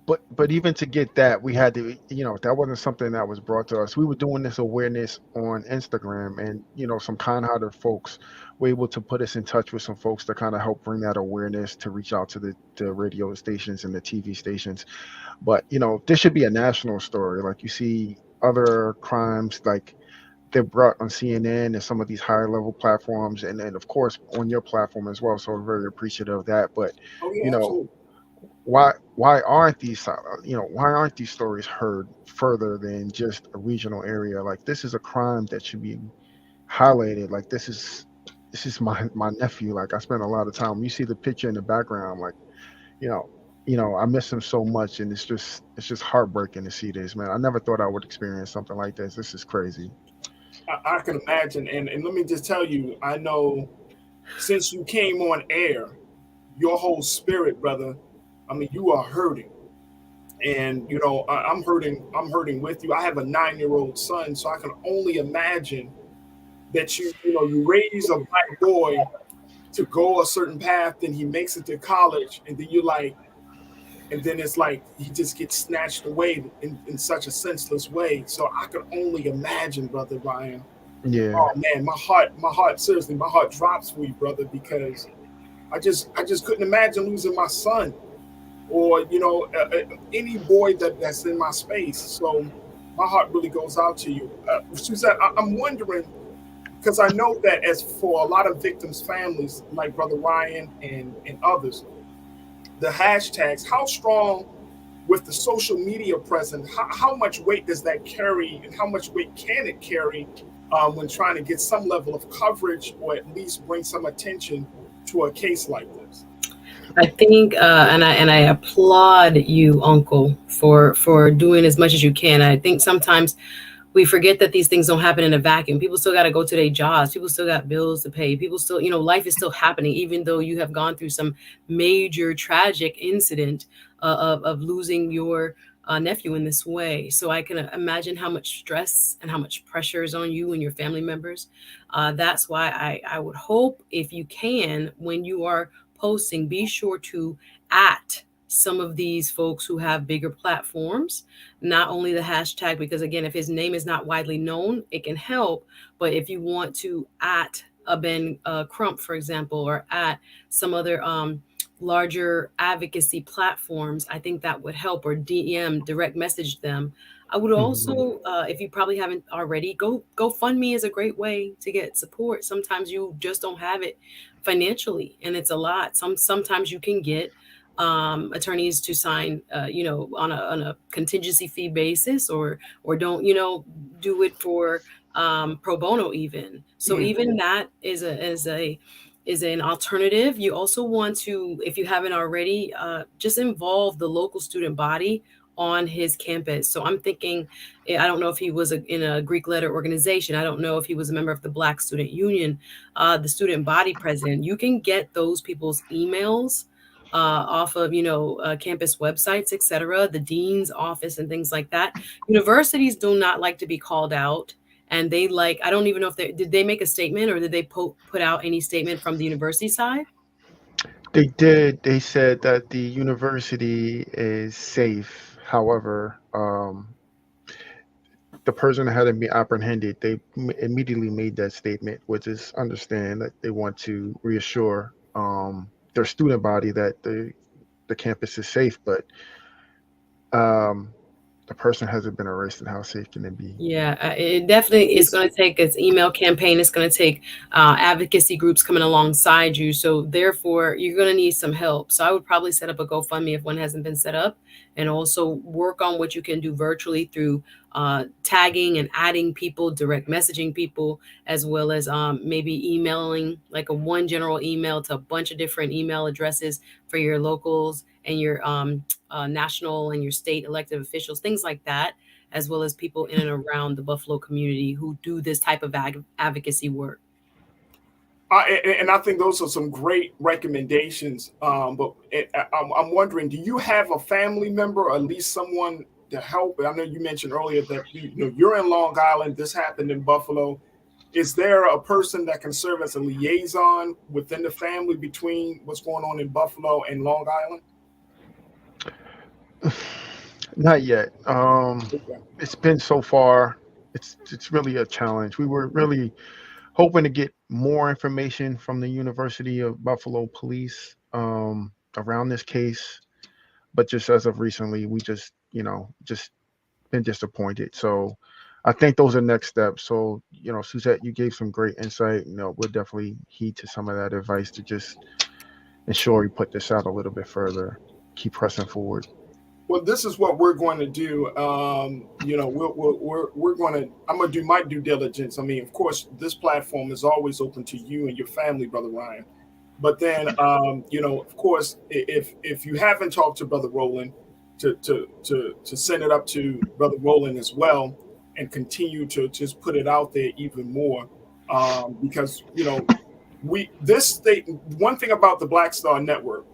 But even to get that, we had to, that wasn't something that was brought to us. We were doing this awareness on Instagram, and some kind-hearted folks were able to put us in touch with some folks to kind of help bring that awareness to reach out to the radio stations and the TV stations. But this should be a national story. Like you see other crimes like they're brought on CNN and some of these higher level platforms, and of course on your platform as well. So we're very appreciative of that. But absolutely. why aren't these stories heard further than just a regional area? Like this is a crime that should be highlighted. Like this is my nephew. Like I spent a lot of time. You see the picture in the background, like I miss him so much, and it's just heartbreaking to see this, man. I never thought I would experience something like this. This is crazy. I can imagine, and let me just tell you, I know since you came on air, your whole spirit, brother. I mean, you are hurting, and I'm hurting. I'm hurting with you. I have a 9-year-old son, so I can only imagine that you raise a black boy to go a certain path, then he makes it to college, and then it's like he just gets snatched away in such a senseless way. So I can only imagine, brother Ryan. Yeah. Oh man, my heart, seriously, my heart drops for you, brother, because I just couldn't imagine losing my son, or any boy that's in my space. So my heart really goes out to you, Suzette. I'm wondering, because I know that as for a lot of victims' families, like brother Ryan and others, the hashtags, how strong with the social media present, how much weight does that carry, and how much weight can it carry when trying to get some level of coverage or at least bring some attention to a case like this? I think, and I applaud you, Uncle, for doing as much as you can. I think sometimes we forget that these things don't happen in a vacuum. People still got to go to their jobs. People still got bills to pay. People still, life is still happening, even though you have gone through some major tragic incident of losing your nephew in this way. So I can imagine how much stress and how much pressure is on you and your family members. That's why I would hope, if you can, when you are posting, be sure to at some of these folks who have bigger platforms, not only the hashtag, because again, if his name is not widely known, it can help. But if you want to at a Ben Crump, for example, or at some other larger advocacy platforms, I think that would help, or DM, direct message them. I would also, if you probably haven't already, GoFundMe is a great way to get support. Sometimes you just don't have it financially, and it's a lot. Sometimes you can get attorneys to sign, on a contingency fee basis, or don't, do it for pro bono even. So even that is an alternative. You also want to, if you haven't already, just involve the local student body on his campus. So I'm thinking, I don't know if he was in a Greek letter organization. I don't know if he was a member of the Black Student Union, the student body president. You can get those people's emails off of, campus websites, etc., the dean's office and things like that. Universities do not like to be called out. and they I don't even know if did they make a statement or did they put out any statement from the university side? They did. They said that the university is safe. However, the person that had to be apprehended, they immediately made that statement, which is understand that they want to reassure their student body that the campus is safe, but um, the person hasn't been arrested. How safe can it be? Yeah, it definitely is going to take its email campaign. It's going to take advocacy groups coming alongside you. So therefore, you're going to need some help. So I would probably set up a GoFundMe if one hasn't been set up, and also work on what you can do virtually through tagging and adding people, direct messaging people, as well as maybe emailing like one general email to a bunch of different email addresses for your locals and your national and your state elected officials, things like that, as well as people in and around the Buffalo community who do this type of advocacy work. And I think those are some great recommendations. But I'm wondering, do you have a family member or at least someone to help? I know you mentioned earlier that you're in Long Island. This happened in Buffalo. Is there a person that can serve as a liaison within the family between what's going on in Buffalo and Long Island? Not yet. It's been so far. It's really a challenge. We were really hoping to get more information from the University of Buffalo Police around this case, but just as of recently, we just been disappointed. So I think those are next steps. So Suzette, you gave some great insight. We'll definitely heed to some of that advice to just ensure we put this out a little bit further, keep pressing forward. Well, this is what we're going to do. We're going to. I'm going to do my due diligence. I mean, of course, this platform is always open to you and your family, Brother Ryan. But then, of course, if you haven't talked to Brother Roland, to send it up to Brother Roland as well, and continue to just put it out there even more, because one thing about the Black Star Network.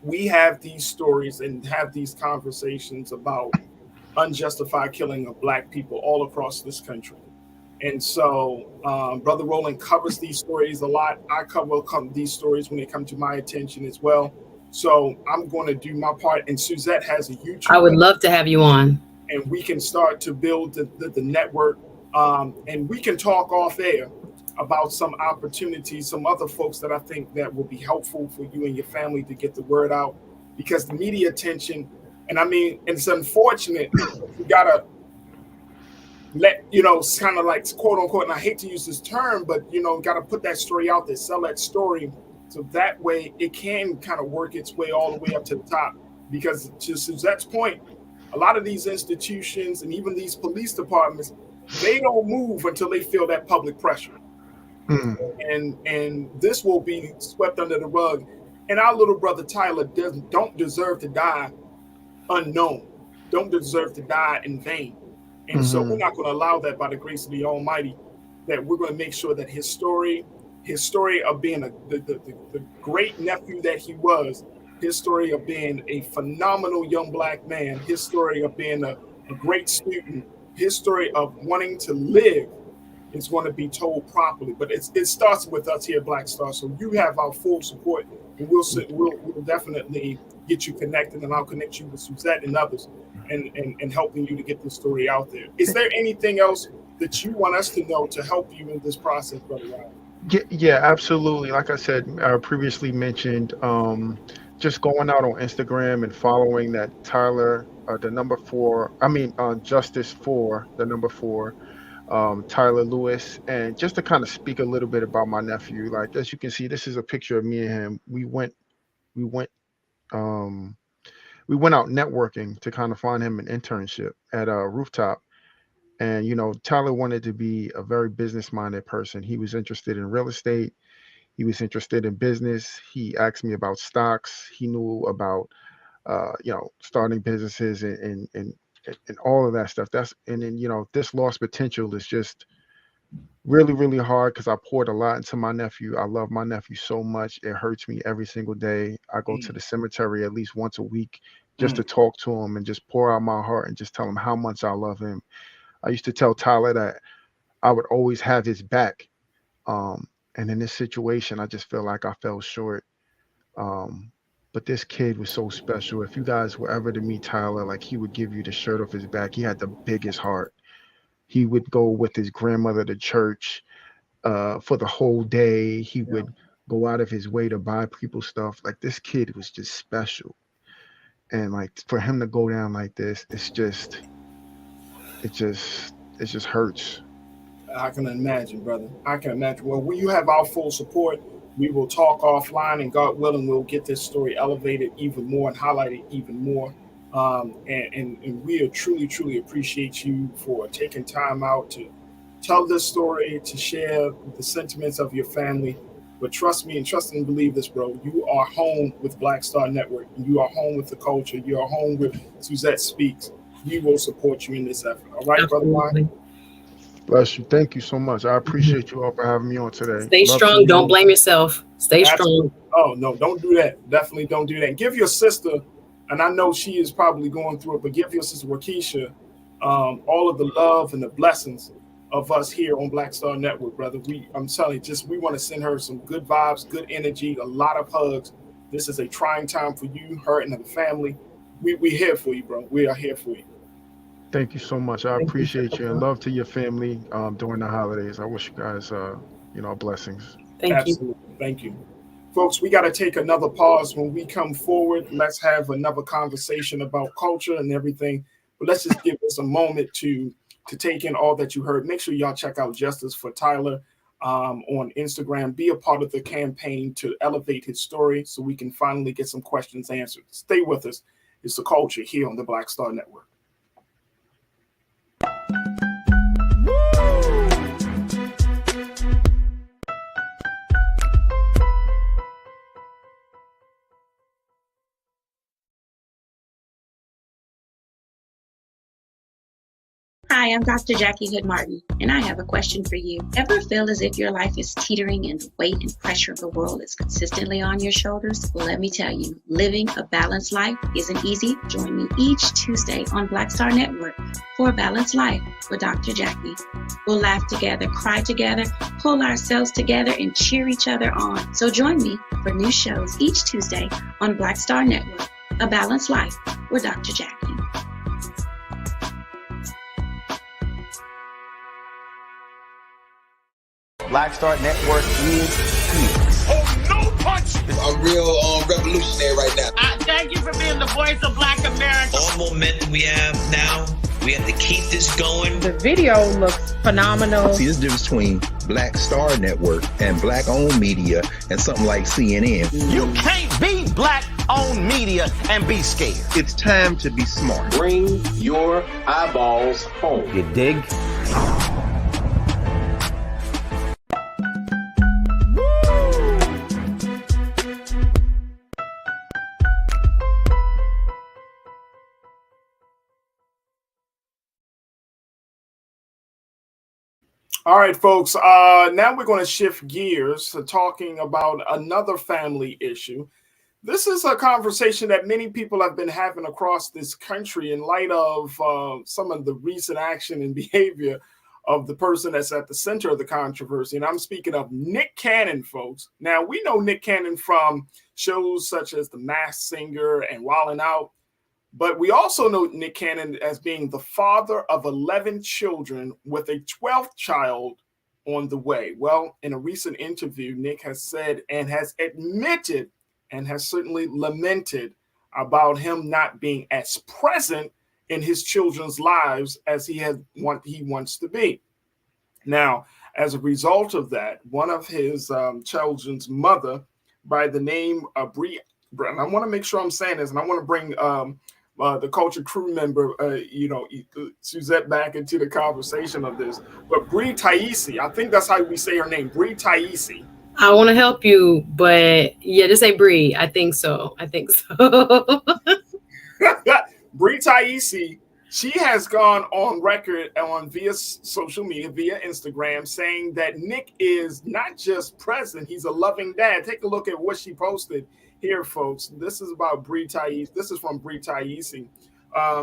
We have these stories and have these conversations about unjustified killing of Black people all across this country. And so Brother Roland covers these stories a lot. I cover these stories when they come to my attention as well. So I'm going to do my part. And Suzette has a YouTube. I would love to have you on. And we can start to build the network. And we can talk off air about some opportunities, some other folks that I think that will be helpful for you and your family to get the word out, because the media attention, and I mean, it's unfortunate, you gotta let, it's kind of like quote unquote, and I hate to use this term, but gotta put that story out there, sell that story, so that way it can kind of work its way all the way up to the top. Because to Suzette's point, a lot of these institutions and even these police departments, they don't move until they feel that public pressure. And this will be swept under the rug. And our little brother Tyler don't deserve to die unknown, don't deserve to die in vain. And so we're not going to allow that by the grace of the Almighty, that we're going to make sure that his story of being the great nephew that he was, his story of being a phenomenal young Black man, his story of being a great student, his story of wanting to live, is going to be told properly. But it starts with us here at Black Star. So you have our full support, and we'll definitely get you connected, and I'll connect you with Suzette and others, and helping you to get this story out there. Is there anything else that you want us to know to help you in this process, Brother Ryan? Yeah, absolutely. Like I said, I previously mentioned, just going out on Instagram and following that Tyler, the number 4, Justice for the number 4, Tyler Lewis, and just to kind of speak a little bit about my nephew. Like, as you can see, this is a picture of me and him. We went out networking to kind of find him an internship at a rooftop. And Tyler wanted to be a very business-minded person. He was interested in real estate. He was interested in business. He asked me about stocks. He knew about starting businesses and all of that stuff. This lost potential is just really, really hard, because I poured a lot into my nephew. I love my nephew so much. It hurts me every single day. I go to the cemetery at least once a week just to talk to him and just pour out my heart and just tell him how much I love him. I used to tell Tyler that I would always have his back. And in this situation, I just feel like I fell short. But this kid was so special. If you guys were ever to meet Tyler, like he would give you the shirt off his back. He had the biggest heart. He would go with his grandmother to church for the whole day. He would go out of his way to buy people stuff. Like this kid was just special. And like for him to go down like this, it just hurts. I can imagine, brother. I can imagine. Well, you have our full support. We will talk offline, and God willing, we'll get this story elevated even more and highlighted even more. And we truly appreciate you for taking time out to tell this story, to share the sentiments of your family. But trust me and trust and believe this, bro. You are home with Black Star Network. You are home with the culture. You are home with Suzette Speaks. We will support you in this effort. All right, Absolutely. Brother Juan? Bless you. Thank you so much. I appreciate you all for having me on today. Stay strong. Don't blame yourself. Stay Absolutely. strong. Oh, no, don't do that. Definitely don't do that. Give your sister, and I know she is probably going through it, but give your sister Wakisha all of the love and the blessings of us here on Black Star Network, brother. I'm telling you, we want to send her some good vibes, good energy, a lot of hugs. This is a trying time for you, her, and the family. We're here for you, bro. We are here for you. Thank you so much. I appreciate you, and love to your family during the holidays. I wish you guys, blessings. Absolutely. Thank you. Folks, we got to take another pause. When we come forward, let's have another conversation about culture and everything. But let's just give us a moment to take in all that you heard. Make sure y'all check out Justice for Tyler on Instagram. Be a part of the campaign to elevate his story so we can finally get some questions answered. Stay with us. It's the culture here on the Black Star Network. Hi, I'm Dr. Jackie Hood Martin, and I have a question for you. Ever feel as if your life is teetering and the weight and pressure of the world is consistently on your shoulders? Well, let me tell you, living a balanced life isn't easy. Join me each Tuesday on Black Star Network for a Balanced Life with Dr. Jackie. We'll laugh together, cry together, pull ourselves together, and cheer each other on. So join me for new shows each Tuesday on Black Star Network, A Balanced Life with Dr. Jackie. Black Star Network is here. Oh, no punch! I'm real revolutionary right now. Thank you for being the voice of Black America. All momentum we have now, we have to keep this going. The video looks phenomenal. See, there's a difference between Black Star Network and black-owned media and something like CNN. You can't be black-owned media and be scared. It's time to be smart. Bring your eyeballs home. You dig? All right, folks. Now we're going to shift gears to talking about another family issue. This is a conversation that many people have been having across this country in light of some of the recent action and behavior of the person that's at the center of the controversy. And I'm speaking of Nick Cannon, folks. Now, we know Nick Cannon from shows such as The Masked Singer and Wildin' Out. But we also know Nick Cannon as being the father of 11 children with a 12th child on the way. Well, in a recent interview, Nick has said and has admitted and has certainly lamented about him not being as present in his children's lives as he wants to be. Now, as a result of that, one of his children's mother by the name of Bree, and I want to make sure I'm saying this, and I want to bring the culture crew member, Suzette back into the conversation of this. But Bree Taisi, I think that's how we say her name, Bree Taisi. I want to help you, but yeah, this ain't Bree. I think so. Bree Taisi, she has gone on record via social media, via Instagram, saying that Nick is not just present, he's a loving dad. Take a look at what she posted here, folks. This is about Bree Taisi. This is from Bree Taisi.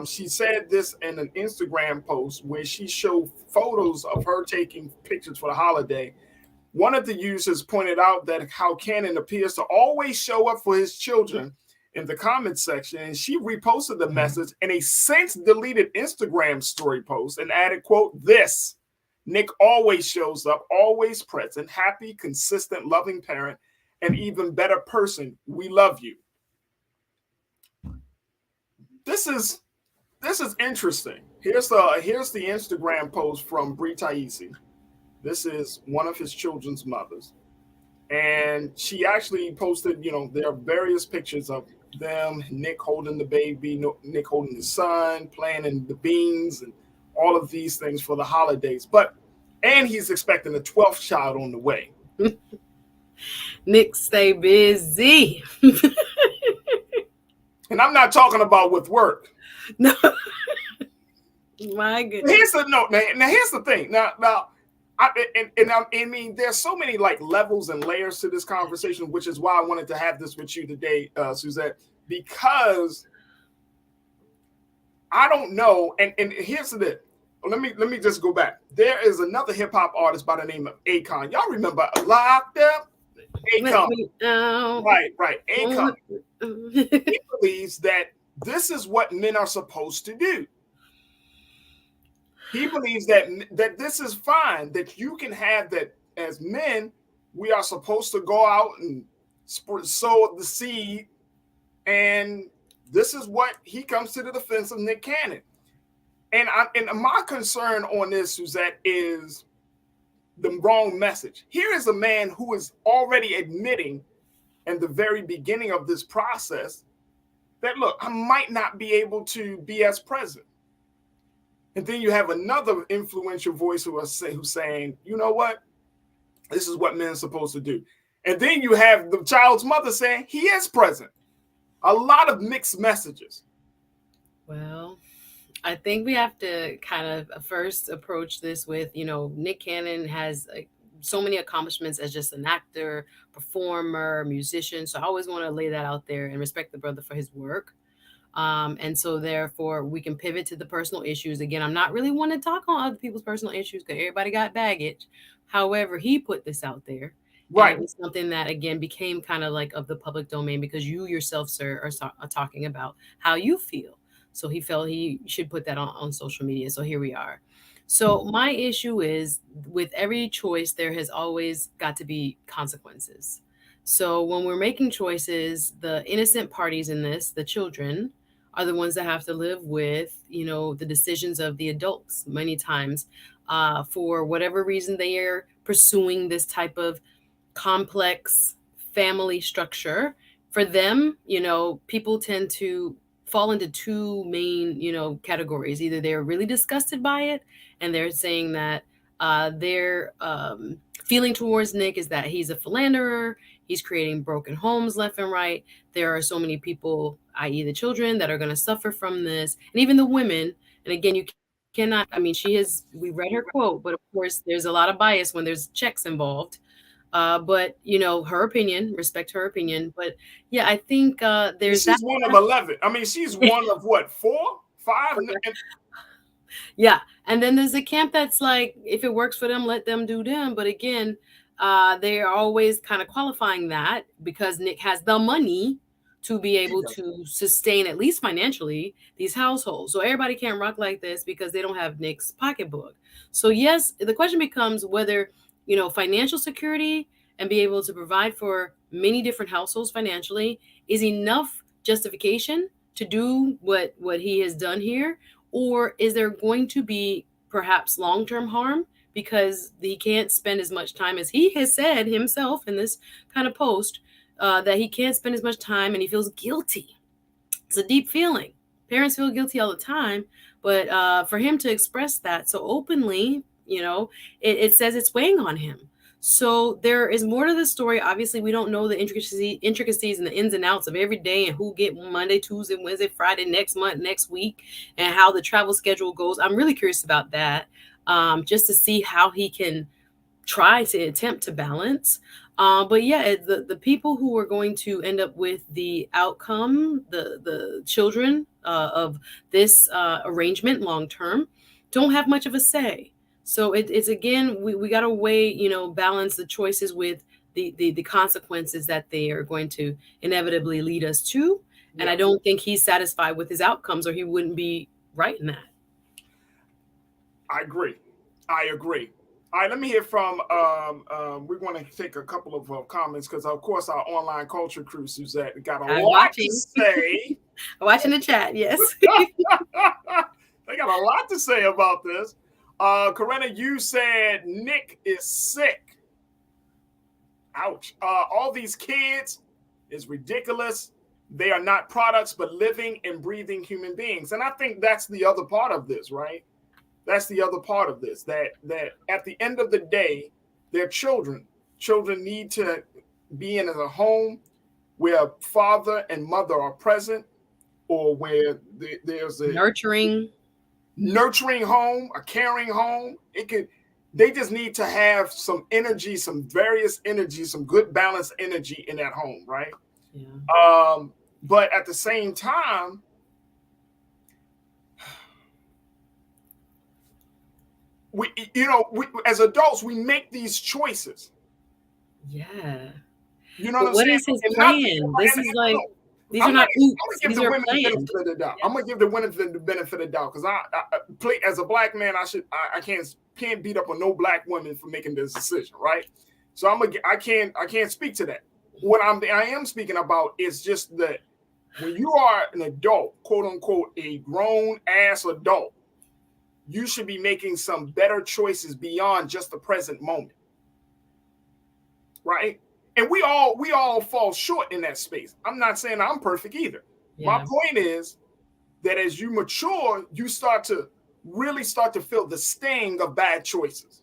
She said this in an Instagram post where she showed photos of her taking pictures for the holiday. One of the users pointed out that how Cannon appears to always show up for his children in the comments section, and she reposted the message in a since deleted Instagram story post and added, quote, "This Nick always shows up, always present, happy, consistent, loving parent, and even better person. We love you." This is interesting. Here's the Instagram post from Bri Taisi. This is one of his children's mothers. And she actually posted, there are various pictures of them, Nick holding the baby, Nick holding his son, playing in the beans, and all of these things for the holidays. And he's expecting a 12th child on the way. Nick stay busy. And I'm not talking about with work. No. My goodness. Here's the thing. Now, I mean, there's so many like levels and layers to this conversation, which is why I wanted to have this with you today, Suzette, because I don't know. And here's the thing. Let me just go back. There is another hip hop artist by the name of Akon. Y'all remember Locked Up? Akon. Right. Akon. He believes that this is what men are supposed to do. He believes that this is fine, that you can have that as men, we are supposed to go out and sow the seed. And this is what he comes to the defense of Nick Cannon. And my concern on this, Suzette, is the wrong message. Here is a man who is already admitting in the very beginning of this process that, look, I might not be able to be as present. And then you have another influential voice who's saying, you know what? This is what men are supposed to do. And then you have the child's mother saying he is present. A lot of mixed messages. Well, I think we have to kind of first approach this with, Nick Cannon has so many accomplishments as just an actor, performer, musician. So I always want to lay that out there and respect the brother for his work. And so therefore we can pivot to the personal issues. Again, I'm not really want to talk on other people's personal issues because everybody got baggage. However, he put this out there. Right. It was something that, again, became kind of like of the public domain because you yourself, sir, are talking about how you feel. So he felt he should put that on social media. So here we are. So my issue is with every choice, there has always got to be consequences. So when we're making choices, the innocent parties in this, the children, are the ones that have to live with, the decisions of the adults many times for whatever reason they are pursuing this type of complex family structure. For them, people tend to fall into two main, categories. Either they're really disgusted by it and they're saying that their feeling towards Nick is that he's a philanderer. He's creating broken homes left and right. There are so many people, i.e. the children, that are going to suffer from this. And even the women. And again, you cannot, we read her quote, but of course there's a lot of bias when there's checks involved. But her opinion, respect her opinion. But yeah, I think there's she's one of 11. She's one of what, 4, 5? Yeah. And then there's a camp that's like, if it works for them, let them do them. But again, they are always kind of qualifying that because Nick has the money to be able to sustain, at least financially, these households. So everybody can't rock like this because they don't have Nick's pocketbook. So yes, the question becomes whether, financial security and be able to provide for many different households financially is enough justification to do what he has done here. Or is there going to be perhaps long-term harm because he can't spend as much time as he has said himself in this kind of post, that he can't spend as much time and he feels guilty. It's a deep feeling. Parents feel guilty all the time, but for him to express that so openly, it says it's weighing on him. So there is more to the story. Obviously, we don't know the intricacies and the ins and outs of every day and who get Monday, Tuesday, Wednesday, Friday, next month, next week, and how the travel schedule goes. I'm really curious about that, just to see how he can try to attempt to balance. But yeah, the people who are going to end up with the outcome, the children of this arrangement long term, don't have much of a say. So it's again, we got to weigh, balance the choices with the consequences that they are going to inevitably lead us to. And I don't think he's satisfied with his outcomes, or he wouldn't be writing that. I agree. All right, let me hear from. We're going to take a couple of comments because, of course, our online culture crew, Suzette, got a lot to say. Watching the chat, yes. They got a lot to say about this. Corinna, you said Nick is sick. Ouch. All these kids is ridiculous. They are not products, but living and breathing human beings. And I think that's the other part of this, right? That's the other part of this, that at the end of the day, they're children. Children need to be in a home where father and mother are present, or where there's a nurturing home, a caring home. They just need to have some energy, some various energy, some good balanced energy in that home, right? Yeah. But at the same time, we as adults, we make these choices. Yeah. You know what I'm saying? Is his plan? This is like, these are not oops. These are planned. I'm gonna give the women the benefit of the doubt, because I as a black man, I can't beat up on no black women for making this decision, right? So I can't speak to that. What I am speaking about is just that when you are an adult, quote unquote, a grown ass adult, you should be making some better choices beyond just the present moment, right? And we all fall short in that space. I'm not saying I'm perfect either. Yeah. My point is that as you mature, you really start to feel the sting of bad choices.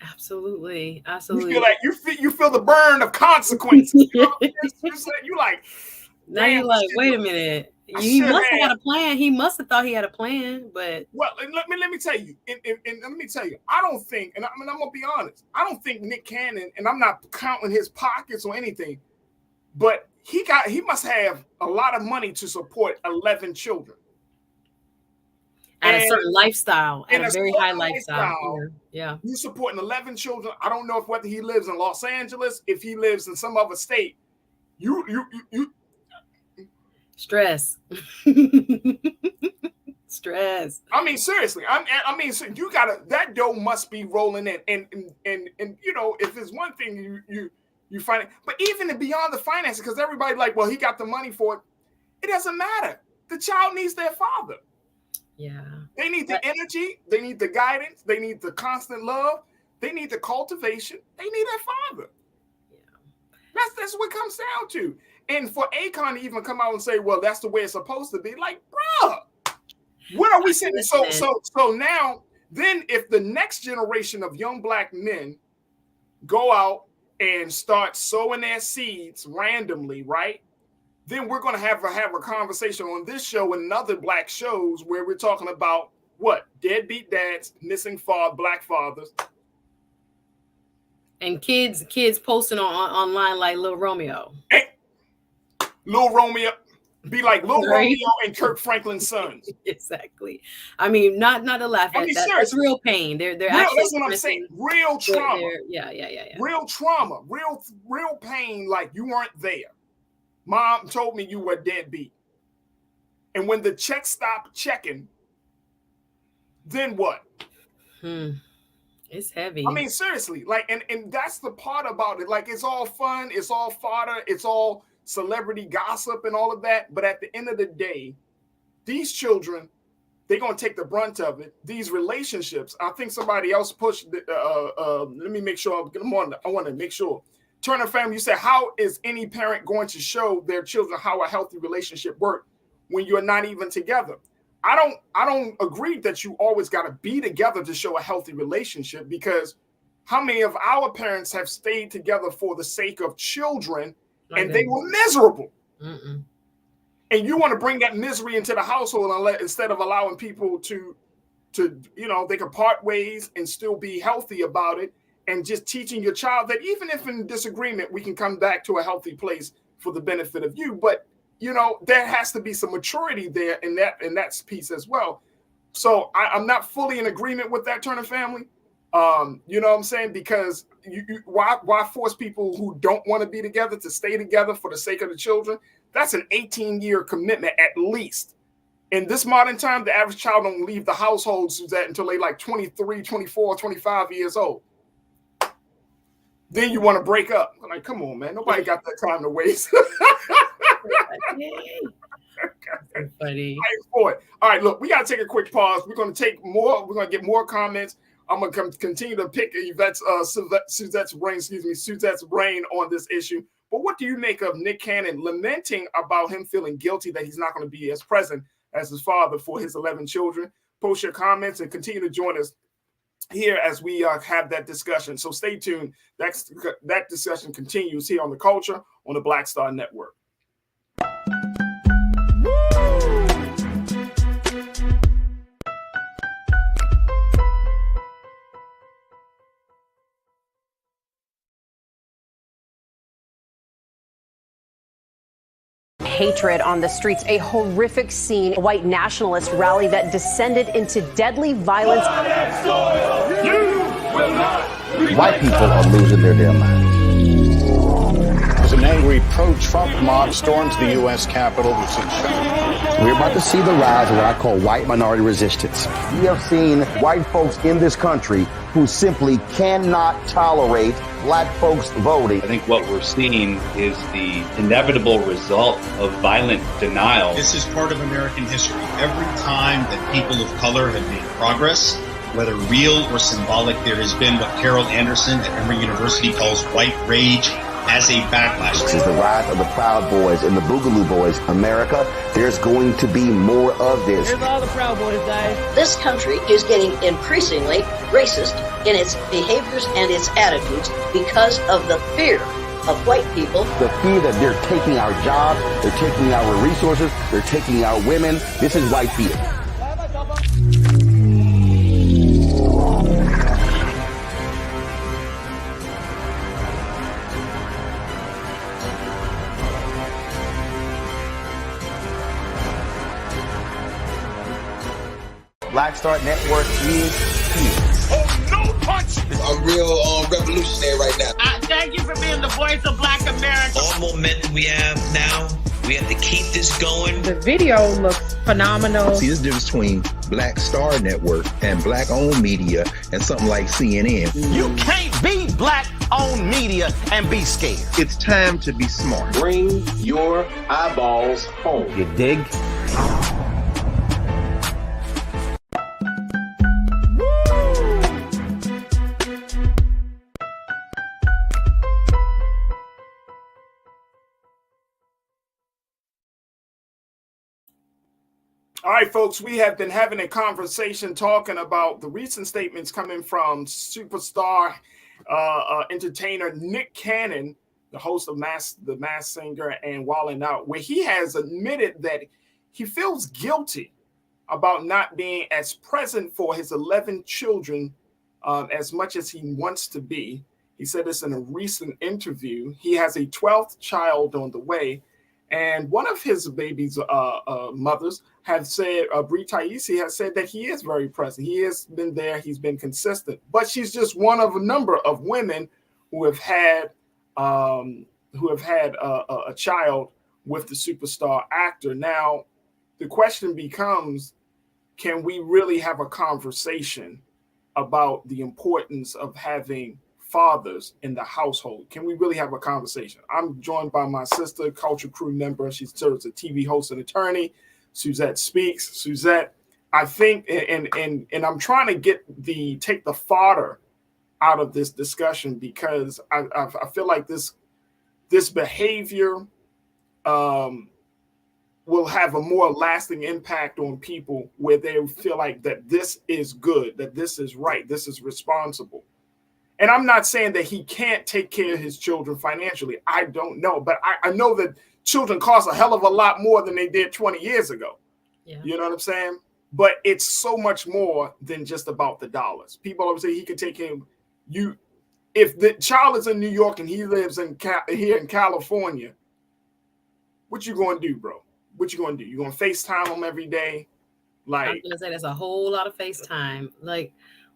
Absolutely. You feel the burn of consequences. You like, now you're like, wait a minute. He must have had a plan. He must have thought he had a plan, but let me tell you, and let me tell you, I don't think, and I'm gonna be honest, I don't think Nick Cannon, and I'm not counting his pockets or anything, but he must have a lot of money to support 11 children. At a certain lifestyle, at a very high lifestyle. Yeah. You supporting 11 children. I don't know whether he lives in Los Angeles, if he lives in some other state. You stress. Stress. I mean, seriously. I mean, so you gotta, that dough must be rolling in, and if there's one thing you find it, but even beyond the finances, because everybody like, well, he got the money for it. It doesn't matter. The child needs their father. Yeah. They need the energy. They need the guidance. They need the constant love. They need the cultivation. They need their father. Yeah. That's what it comes down to. And for Akon to even come out and say, well, that's the way it's supposed to be, like, bruh, what are we saying? So now, then if the next generation of young black men go out and start sowing their seeds randomly, right? Then we're going to have a conversation on this show and other black shows where we're talking about what? Deadbeat dads, missing black fathers. And kids posting online like Lil Romeo. Hey, Lil Romeo, be like Lil Romeo and Kirk Franklin's sons. Exactly. I mean, not to laugh at that. It's real pain. They're actually, that's what I'm saying. Real trauma. Yeah. Real trauma. Real pain. Like you weren't there. Mom told me you were deadbeat. And when the check stopped checking, then what? It's heavy. I mean, seriously, like, and that's the part about it. Like, it's all fun, it's all fodder, it's all celebrity gossip and all of that. But at the end of the day, these children, they're going to take the brunt of it. These relationships, I think somebody else pushed, let me make sure, I want to make sure. Turner family, you said, how is any parent going to show their children how a healthy relationship works when you're not even together? I don't agree that you always got to be together to show a healthy relationship, because how many of our parents have stayed together for the sake of children and they were miserable? And you want to bring that misery into the household instead of allowing people to they can part ways and still be healthy about it and just teaching your child that even if in disagreement, we can come back to a healthy place for the benefit of you. But, you know, there has to be some maturity there in that piece as well. So I'm not fully in agreement with that Turner family. You know what I'm saying? Because why force people who don't want to be together to stay together for the sake of the children? That's an 18-year commitment at least. In this modern time, the average child don't leave the household, Suzette, until they like 23, 24, 25 years old. Then you want to break up. I'm like, come on, man. Nobody got that time to waste. Funny. All right, look, we got to take a quick pause. We're going to take more. We're going to get more comments. I'm going to continue to pick Suzette's brain on this issue. But what do you make of Nick Cannon lamenting about him feeling guilty that he's not going to be as present as his father for his 11 children? Post your comments and continue to join us here as we have that discussion. So stay tuned. That discussion continues here on The Culture on the Black Star Network. Hatred on the streets, a horrific scene, a white nationalist rally that descended into deadly violence. White people are losing their damn minds. As an angry pro-Trump mob storms the U.S. Capitol, we've seen shots. We're about to see the rise of what I call white minority resistance. We have seen white folks in this country who simply cannot tolerate black folks voting. I think what we're seeing is the inevitable result of violent denial. This is part of American history. Every time that people of color have made progress, whether real or symbolic, there has been what Carol Anderson at Emory University calls white rage as a backlash. This is the rise of the Proud Boys and the Boogaloo Boys. America, there's going to be more of this. Here's all the Proud Boys, guys. This country is getting increasingly racist in its behaviors and its attitudes because of the fear of white people. The fear that they're taking our jobs, they're taking our resources, they're taking our women. This is white fear. Black Star Network is here. Oh, no punch! I'm real revolutionary right now. Thank you for being the voice of Black America. All momentum we have now, we have to keep this going. The video looks phenomenal. See, this difference between Black Star Network and black-owned media and something like CNN. You can't be black-owned media and be scared. It's time to be smart. Bring your eyeballs home. You dig? All right, folks, we have been having a conversation talking about the recent statements coming from superstar entertainer Nick Cannon, the host of The Masked Singer and Wildin' Out, where he has admitted that he feels guilty about not being as present for his 11 children as much as he wants to be. He said this in a recent interview. He has a 12th child on the way, and one of his baby's mothers have said, Brie Taisi has said that he is very present. He has been there. He's been consistent. But she's just one of a number of women who have had a child with the superstar actor. Now, the question becomes, can we really have a conversation about the importance of having fathers in the household? Can we really have a conversation? I'm joined by my sister, culture crew member. She serves as a TV host and attorney. Suzette Speaks. Suzette, I think, and I'm trying to take the fodder out of this discussion, because I feel like this behavior will have a more lasting impact on people, where they feel like that this is good, that this is right, this is responsible. And I'm not saying that he can't take care of his children financially. I don't know. But I know that children cost a hell of a lot more than they did 20 years ago. Yeah. You know what I'm saying? But it's so much more than just about the dollars. People always say he could take care of you. if the child is in New York and he lives here in California, what you going to do, bro? What you going to do? You going to FaceTime him every day? Like, I was gonna say that's a whole lot of FaceTime. Like,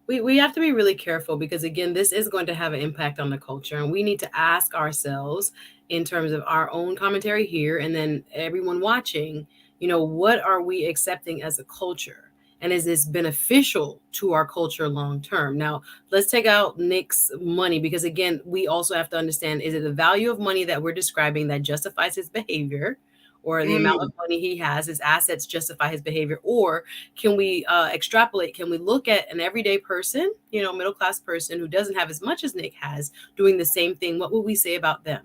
we have to be really careful because again, this is going to have an impact on the culture, and we need to ask ourselves in terms of our own commentary here, and then everyone watching, what are we accepting as a culture, and is this beneficial to our culture long term? Now, let's take out Nick's money because again, we also have to understand: is it the value of money that we're describing that justifies his behavior? Or the amount of money he has, his assets justify his behavior? Or can we extrapolate? Can we look at an everyday person, middle-class person who doesn't have as much as Nick has doing the same thing? What would we say about them?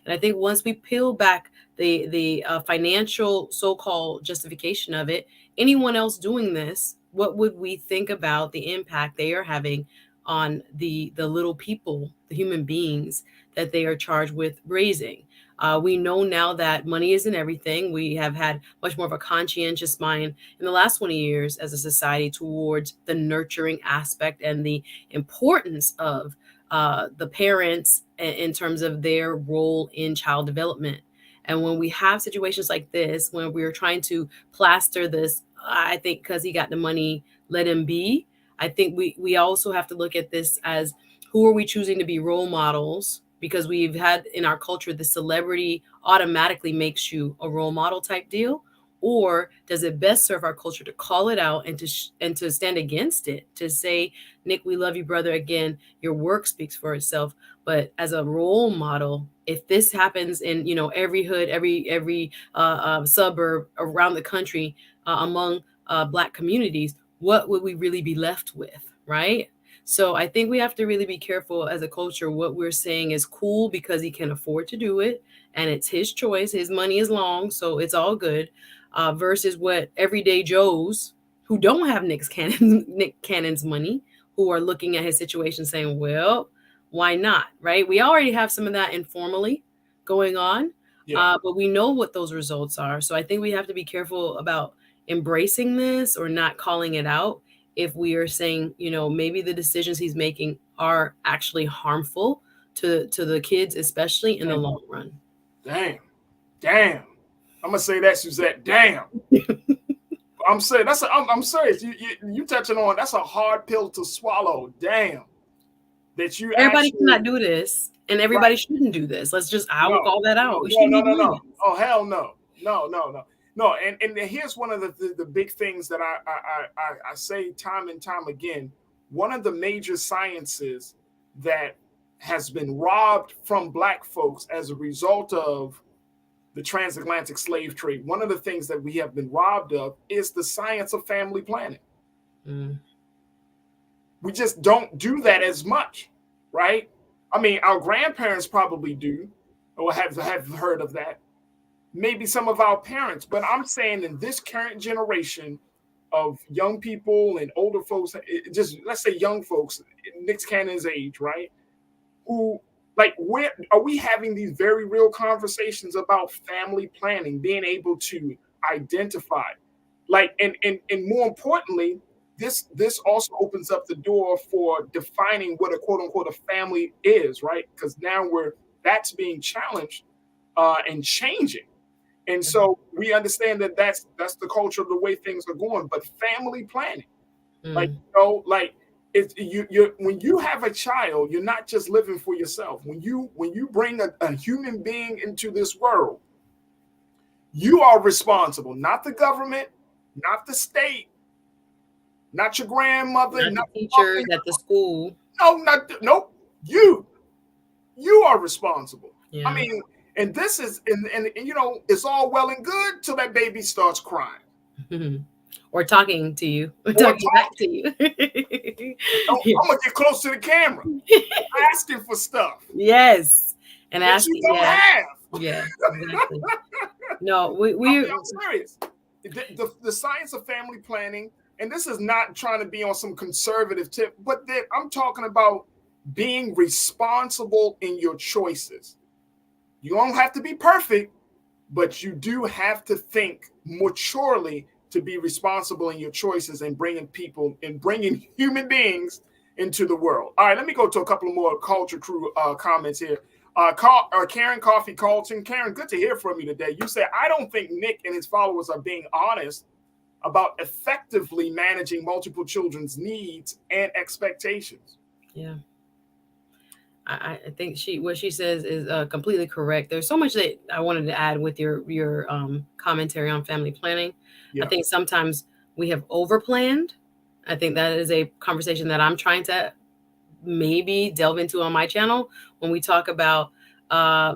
And I think once we peel back the financial so-called justification of it, anyone else doing this, what would we think about the impact they are having on the little people, the human beings that they are charged with raising? We know now that money isn't everything. We have had much more of a conscientious mind in the last 20 years as a society towards the nurturing aspect and the importance of the parents in terms of their role in child development. And when we have situations like this, when we're trying to plaster this, I think because he got the money, let him be. I think we also have to look at this as who are we choosing to be role models? Because we've had in our culture, the celebrity automatically makes you a role model type deal. Or does it best serve our culture to call it out and to stand against it, to say, Nick, we love you, brother. Again, your work speaks for itself. But as a role model, if this happens in every hood, every suburb around the country among Black communities, what would we really be left with, right? So I think we have to really be careful as a culture what we're saying is cool because he can afford to do it and it's his choice. His money is long, so it's all good. Versus what everyday Joes who don't have Nick Cannon's money, who are looking at his situation saying, well, why not, right? We already have some of that informally going on, but we know what those results are. So I think we have to be careful about embracing this or not calling it out. If we are saying, maybe the decisions he's making are actually harmful to the kids, especially in the long run. Damn. I'm gonna say that, Suzette. Damn. I'm saying I'm serious. You touching on that's a hard pill to swallow. Damn. That you everybody cannot do this, and everybody shouldn't do this. I will call that out. No. Oh hell no. No, and here's one of the big things that I say time and time again. One of the major sciences that has been robbed from Black folks as a result of the transatlantic slave trade, one of the things that we have been robbed of is the science of family planning. We just don't do that as much, right? I mean, our grandparents probably do or have heard of that. Maybe some of our parents, but I'm saying in this current generation of young people and older folks, just let's say young folks, Nick Cannon's age, right? Who, like, where are we having these very real conversations about family planning, being able to identify, like, and more importantly, this also opens up the door for defining what a quote unquote a family is, right? Because now that's being challenged and changing. And so we understand that that's the culture of the way things are going. But family planning, like it's you when you have a child, you're not just living for yourself. When you bring a human being into this world, you are responsible, not the government, not the state, not your grandmother, not the teachers at the school. Nope. You are responsible. Yeah. I mean. And this is, and it's all well and good till that baby starts crying. Or talking to you. Or talking back to you. I'm going to get close to the camera. Asking for stuff. Yes. And that asking. You don't have. Yeah, exactly. No, I'm serious. The science of family planning, and this is not trying to be on some conservative tip, but I'm talking about being responsible in your choices. You don't have to be perfect, but you do have to think maturely to be responsible in your choices and bringing people and bringing human beings into the world. All right, let me go to a couple of more Culture Crew comments here. Karen Coffee Carlton. Karen, good to hear from you today. You said, I don't think Nick and his followers are being honest about effectively managing multiple children's needs and expectations. Yeah. I think what she says is completely correct. There's so much that I wanted to add with your commentary on family planning. Yeah. I think sometimes we have overplanned. I think that is a conversation that I'm trying to maybe delve into on my channel when we talk about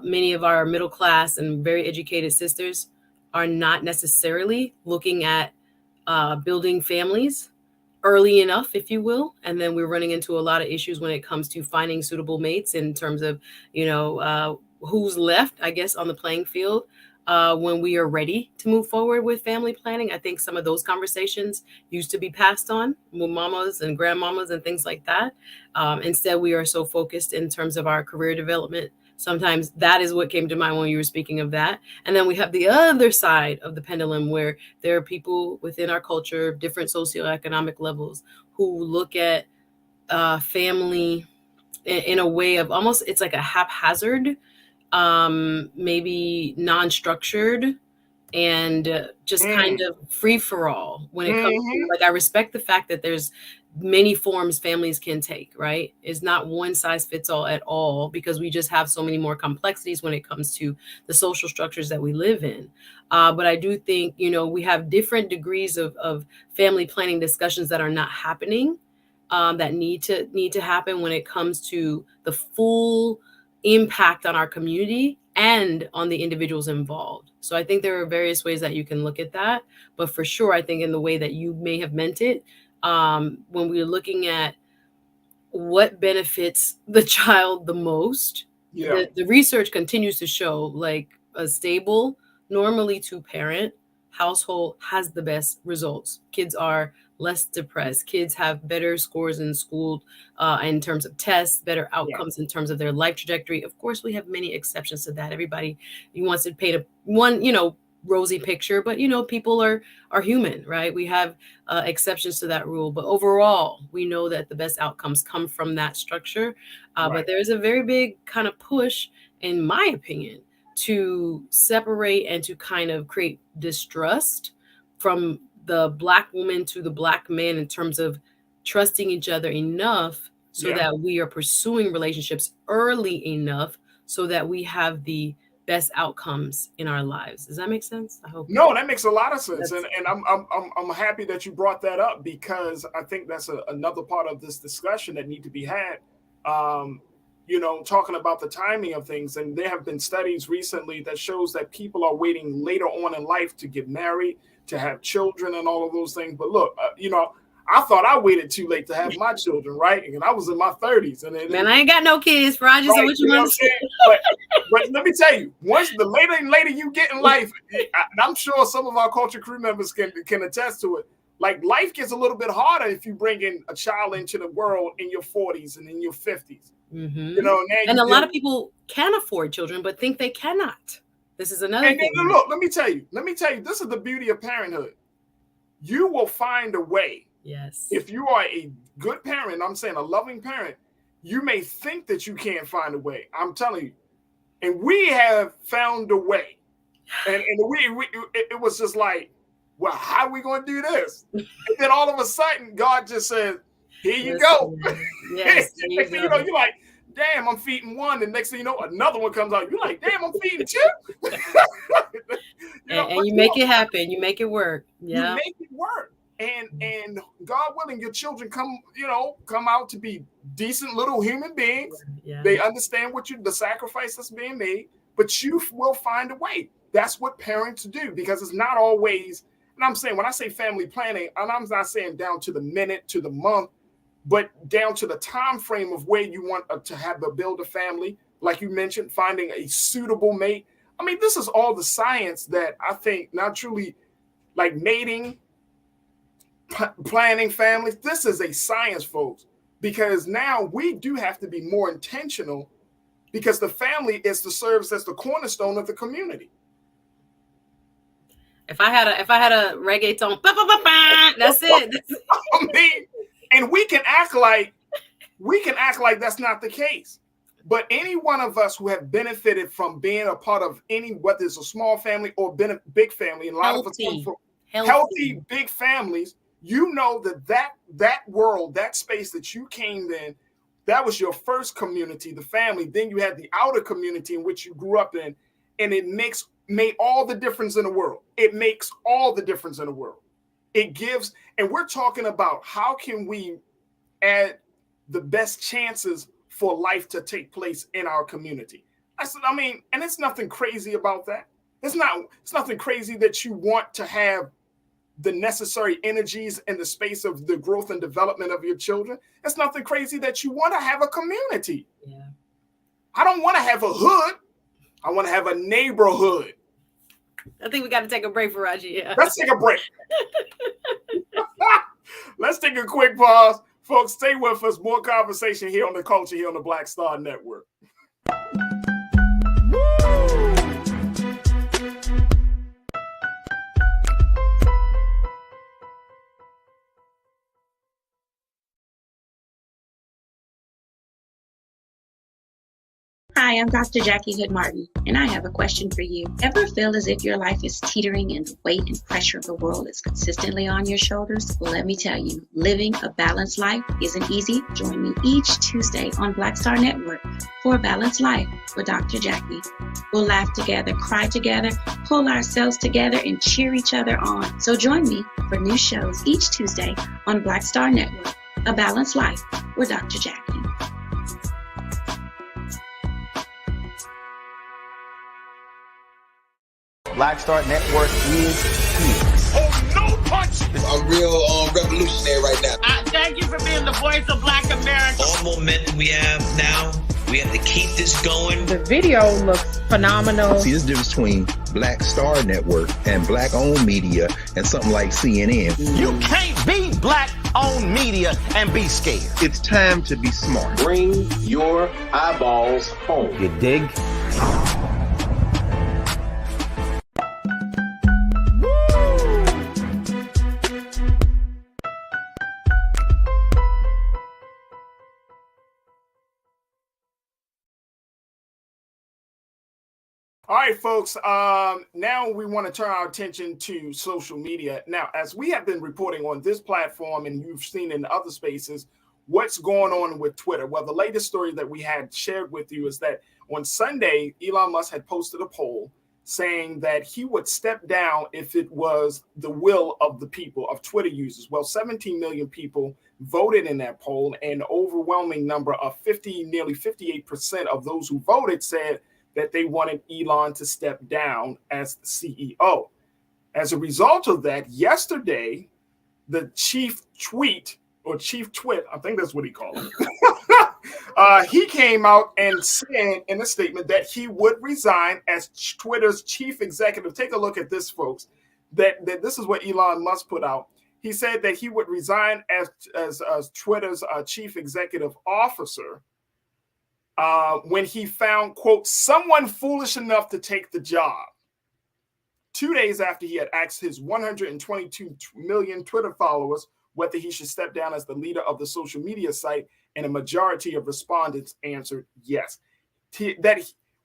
many of our middle class and very educated sisters are not necessarily looking at building families early enough, if you will. And then we're running into a lot of issues when it comes to finding suitable mates in terms of, who's left, I guess, on the playing field when we are ready to move forward with family planning. I think some of those conversations used to be passed on with mamas and grandmamas and things like that. Instead, we are so focused in terms of our career development. Sometimes that is what came to mind when you were speaking of that. And then we have the other side of the pendulum where there are people within our culture, different socioeconomic levels, who look at family in a way of almost, it's like a haphazard, maybe non-structured, and just kind of free for all when it comes to, like, I respect the fact that there's many forms families can take, right? It's not one size fits all at all, because we just have so many more complexities when it comes to the social structures that we live in. But I do think, we have different degrees of family planning discussions that are not happening, that need to happen when it comes to the full impact on our community and on the individuals involved. So I think there are various ways that you can look at that. But for sure, I think in the way that you may have meant it, when we're looking at what benefits the child the most, the research continues to show, like, a stable, normally two-parent household has the best results. Kids are less depressed. Kids have better scores in school in terms of tests, better outcomes in terms of their life trajectory. Of course, we have many exceptions to that. Everybody wants to paint one rosy picture, but people are human, right? We have exceptions to that rule, but overall, we know that the best outcomes come from that structure. But there's a very big kind of push, in my opinion, to separate and to kind of create distrust from the Black woman to the Black man in terms of trusting each other enough so that we are pursuing relationships early enough so that we have the best outcomes in our lives. Does that make sense? I hope. No, that makes a lot of sense, and I'm happy that you brought that up, because I think that's another part of this discussion that need to be had. Talking about the timing of things, and there have been studies recently that shows that people are waiting later on in life to get married, to have children, and all of those things. But look, I thought I waited too late to have my children, right? And I was in my 30s, and man, I ain't got no kids, Roger. So what you want to say? But let me tell you, once the later and later you get in life, and I'm sure some of our Culture Crew members can attest to it. Like, life gets a little bit harder if you bring in a child into the world in your 40s and in your 50s. Mm-hmm. And a lot of people can afford children, but think they cannot. This is another thing. And look, let me tell you, this is the beauty of parenthood. You will find a way. Yes. If you are a good parent, I'm saying a loving parent, you may think that you can't find a way. I'm telling you. And we have found a way. And it was just like, well, how are we going to do this? And then all of a sudden, God just said, here you go. Yes. You're like, damn, I'm feeding one. And next thing you know, another one comes out. You're like, damn, I'm feeding two. And you make it happen. You make it work. Yeah. You make it work. And God willing, your children come out to be decent little human beings. Yeah. They understand the sacrifice that's being made, but you will find a way. That's what parents do, because it's not always, and I'm saying, when I say family planning, and I'm not saying down to the minute, to the month, but down to the time frame of where you want to build a family. Like you mentioned, finding a suitable mate. I mean, this is all the science that I think, not truly like mating, planning families. This is a science, folks, because now we do have to be more intentional, because the family serves as the cornerstone of the community. If I had a reggaeton, that's it. I mean, and we can act like we can act like that's not the case. But any one of us who have benefited from being a part of any, whether it's a small family or been a big family, and a lot of us come from healthy big families, you know that world, that space that you came in, that was your first community, the family. Then you had the outer community in which you grew up in, and it made all the difference in the world. It makes all the difference in the world. It gives, and we're talking about how can we add the best chances for life to take place in our community. I mean, and it's nothing crazy about that. It's nothing crazy that you want to have the necessary energies in the space of the growth and development of your children. It's nothing crazy that you want to have a community. Yeah. I don't want to have a hood. I want to have a neighborhood. I think we got to take a break for Raji. Yeah. Let's take a break. Let's take a quick pause. Folks, stay with us. More conversation here on The Culture, here on the Black Star Network. Hi, I'm Dr. Jackie Hood Martin, and I have a question for you. Ever feel as if your life is teetering and the weight and pressure of the world is consistently on your shoulders? Well, let me tell you, living a balanced life isn't easy. Join me each Tuesday on Black Star Network for A Balanced Life with Dr. Jackie. We'll laugh together, cry together, pull ourselves together, and cheer each other on. So join me for new shows each Tuesday on Black Star Network, A Balanced Life with Dr. Jackie. Black Star Network is here. Oh, no punch! I'm real revolutionary right now. Thank you for being the voice of Black America. All momentum we have now, we have to keep this going. The video looks phenomenal. See, there's a difference between Black Star Network and black-owned media and something like CNN. You can't be black-owned media and be scared. It's time to be smart. Bring your eyeballs home. You dig? All right, folks, now we want to turn our attention to social media. Now, as we have been reporting on this platform and you've seen in other spaces, what's going on with Twitter? Well, the latest story that we had shared with you is that on Sunday, Elon Musk had posted a poll saying that he would step down if it was the will of the people, of Twitter users. Well, 17 million people voted in that poll, and an overwhelming number of nearly 58% of those who voted said that they wanted Elon to step down as the CEO. As a result of that, yesterday, the chief twit, I think that's what he called it, he came out and said in a statement that he would resign as Twitter's chief executive. Take a look at this, folks, that this is what Elon Musk put out. He said that he would resign as Twitter's chief executive officer when he found, quote, someone foolish enough to take the job. 2 days after he had asked his 122 million Twitter followers whether he should step down as the leader of the social media site, and a majority of respondents answered yes.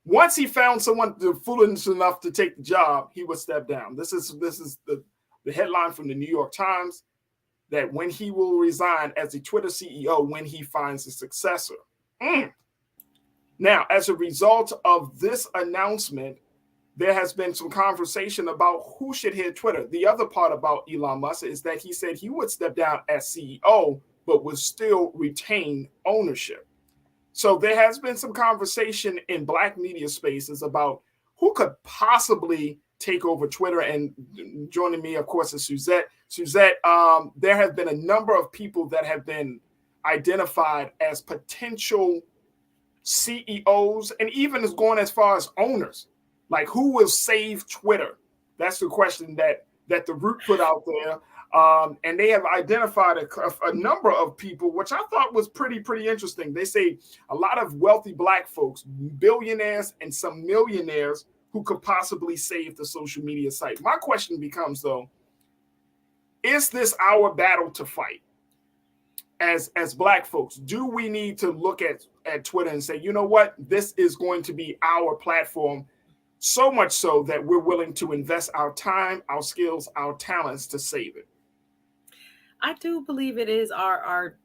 Once he found someone foolish enough to take the job, he would step down. This is the headline from the New York Times, that when he will resign as the Twitter CEO when he finds a successor. Now, as a result of this announcement, there has been some conversation about who should head Twitter. The other part about Elon Musk is that he said he would step down as CEO, but would still retain ownership. So there has been some conversation in Black media spaces about who could possibly take over Twitter. And joining me, of course, is Suzette. Suzette, there have been a number of people that have been identified as potential CEOs, and even is going as far as owners. Like, who will save Twitter? That's the question that the Root put out there. And they have identified a number of people, which I thought was pretty interesting. They say a lot of wealthy Black folks, billionaires and some millionaires, who could possibly save the social media site. My question becomes, though, is this our battle to fight? as Black folks, do we need to look at Twitter and say, you know what, this is going to be our platform, so much so that we're willing to invest our time, our skills, our talents to save it? I do believe it is our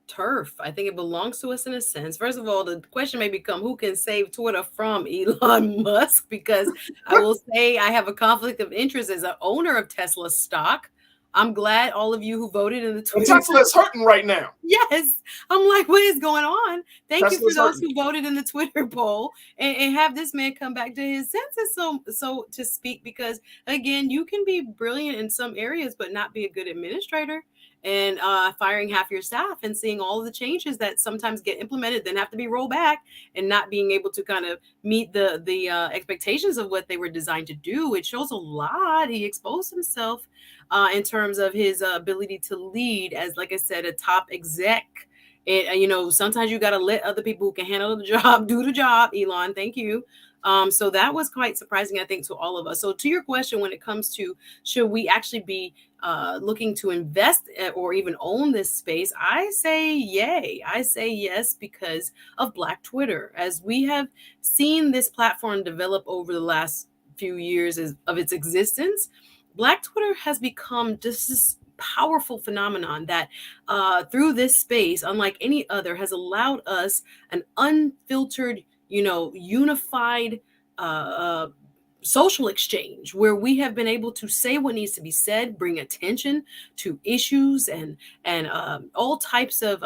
turf. I think it belongs to us in a sense. First of all, the question may become who can save Twitter from Elon Musk, because I will say I have a conflict of interest as an owner of Tesla stock. I'm glad all of you who voted in the Twitter. Tesla is hurting right now. Yes. I'm like, what is going on? Thank Tesla's you for those hurting. who voted in the Twitter poll and have this man come back to his senses, so to speak, because again, you can be brilliant in some areas, but not be a good administrator. And firing half your staff and seeing all of the changes that sometimes get implemented, then have to be rolled back, and not being able to kind of meet the expectations of what they were designed to do. It shows a lot. He exposed himself in terms of his ability to lead as, like I said, a top exec. Sometimes you got to let other people who can handle the job do the job. Elon, thank you. So that was quite surprising, I think, to all of us. So to your question, when it comes to should we actually be looking to invest or even own this space, I say yay. I say yes because of Black Twitter. As we have seen this platform develop over the last few years of its existence, Black Twitter has become just this powerful phenomenon that through this space, unlike any other, has allowed us an unfiltered, unified social exchange where we have been able to say what needs to be said, bring attention to issues and all types of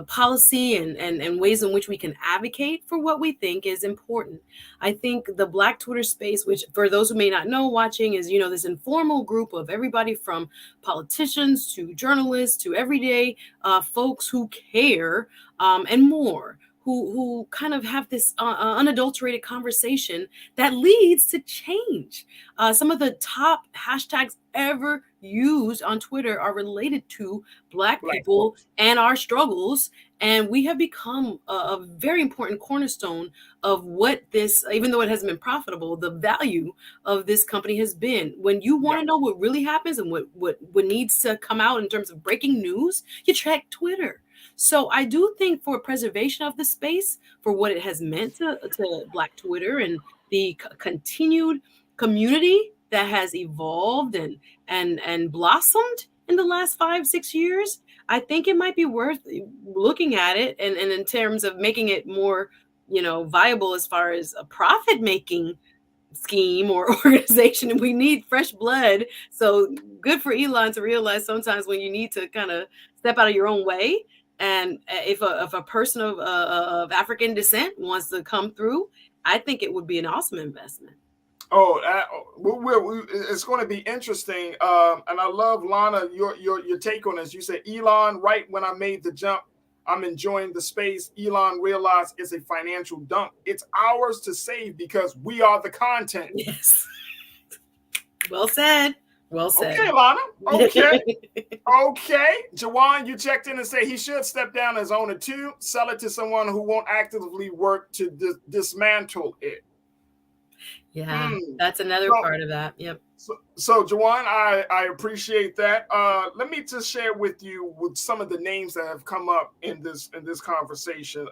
policy and ways in which we can advocate for what we think is important. I think the Black Twitter space, which for those who may not know watching, is, this informal group of everybody from politicians to journalists to everyday folks who care and more. Who kind of have this unadulterated conversation that leads to change. Some of the top hashtags ever used on Twitter are related to Black people and our struggles. And we have become a very important cornerstone of what this, even though it hasn't been profitable, the value of this company has been. When you want to know what really happens and what needs to come out in terms of breaking news, you check Twitter. So I do think for preservation of the space, for what it has meant to Black Twitter and the continued community that has evolved and blossomed in the last 5-6 years, I think it might be worth looking at it and in terms of making it more, viable as far as a profit-making scheme or organization. And we need fresh blood. So good for Elon to realize sometimes when you need to kind of step out of your own way. And if a person of African descent wants to come through, I think it would be an awesome investment. It's going to be interesting. And I love, Lana, your take on this. You said, Elon, right when I made the jump, I'm enjoying the space. Elon realized it's a financial dump. It's ours to save because we are the content. Yes. Well said. Well said. Okay, Lana. Okay. Okay. Jawan, you checked in and say he should step down as owner too. Sell it to someone who won't actively work to dismantle it. Yeah, that's another part of that. Yep. So Jawan, I appreciate that. Let me just share with you with some of the names that have come up in this conversation.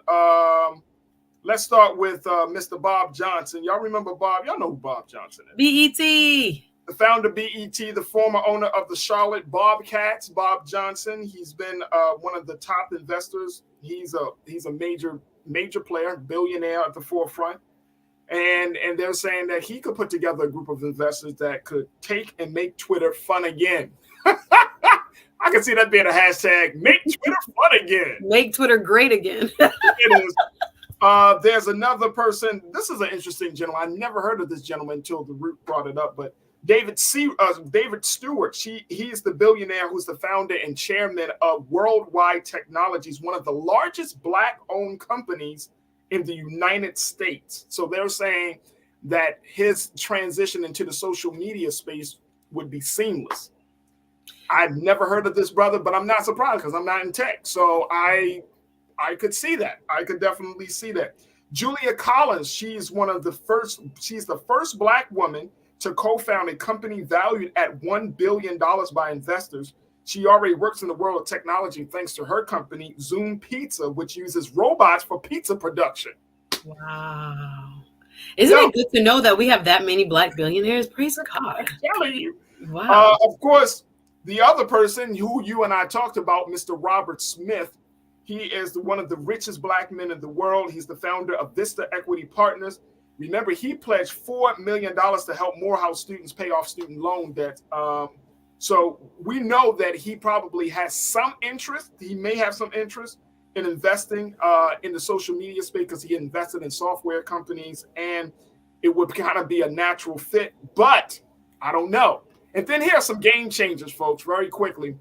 Let's start with Mr. Bob Johnson. Y'all remember Bob? Y'all know who Bob Johnson is. BET. The founder of BET, the former owner of the Charlotte Bobcats, Bob Johnson. He's been one of the top investors. He's a major player, billionaire at the forefront. And they're saying that he could put together a group of investors that could take and make Twitter fun again. I can see that being a hashtag, make Twitter fun again. Make Twitter great again. It is. There's another person. This is an interesting gentleman. I never heard of this gentleman until the Root brought it up, but David Stewart, he's the billionaire who's the founder and chairman of Worldwide Technologies, one of the largest Black-owned companies in the United States. So they're saying that his transition into the social media space would be seamless. I've never heard of this brother, but I'm not surprised because I'm not in tech. So I could see that. I could definitely see that. Julia Collins, she's the first Black woman to co-found a company valued at $1 billion by investors. She already works in the world of technology thanks to her company, Zoom Pizza, which uses robots for pizza production. Wow. Isn't it good to know that we have that many Black billionaires? Praise God. I'm telling you. Wow. Of course, the other person who you and I talked about, Mr. Robert Smith, he is one of the richest Black men in the world. He's the founder of Vista Equity Partners. Remember, he pledged $4 million to help Morehouse students pay off student loan debt. So we know that he probably has some interest. He may have some interest in investing in the social media space because he invested in software companies, and it would kind of be a natural fit, but I don't know. And then here are some game changers, folks, very quickly.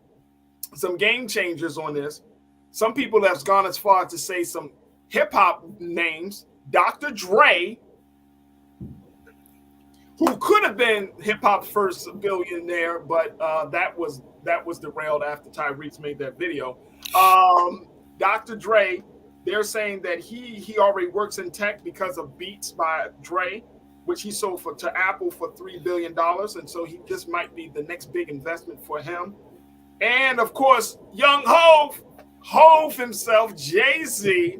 Some game changers on this. Some people have gone as far as to say some hip hop names. Dr. Dre, who could have been hip hop's first billionaire, but that was derailed after Tyrese made that video. Dr. Dre, they're saying that he already works in tech because of Beats by Dre, which he sold to Apple for $3 billion. And so this might be the next big investment for him. And of course, young Hove himself, Jay-Z.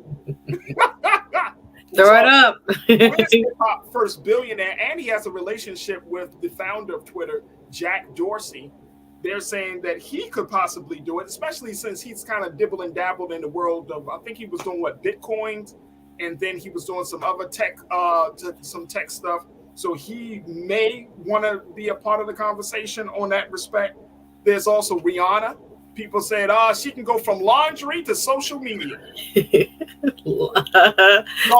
Throw it up. Hip-hop first billionaire, and he has a relationship with the founder of Twitter, Jack Dorsey. They're saying that he could possibly do it, especially since he's kind of dibble and dabbled in the world of, I think he was doing Bitcoins, and then he was doing some other tech, some tech stuff. So he may want to be a part of the conversation on that respect. There's also Rihanna. People said, she can go from laundry to social media.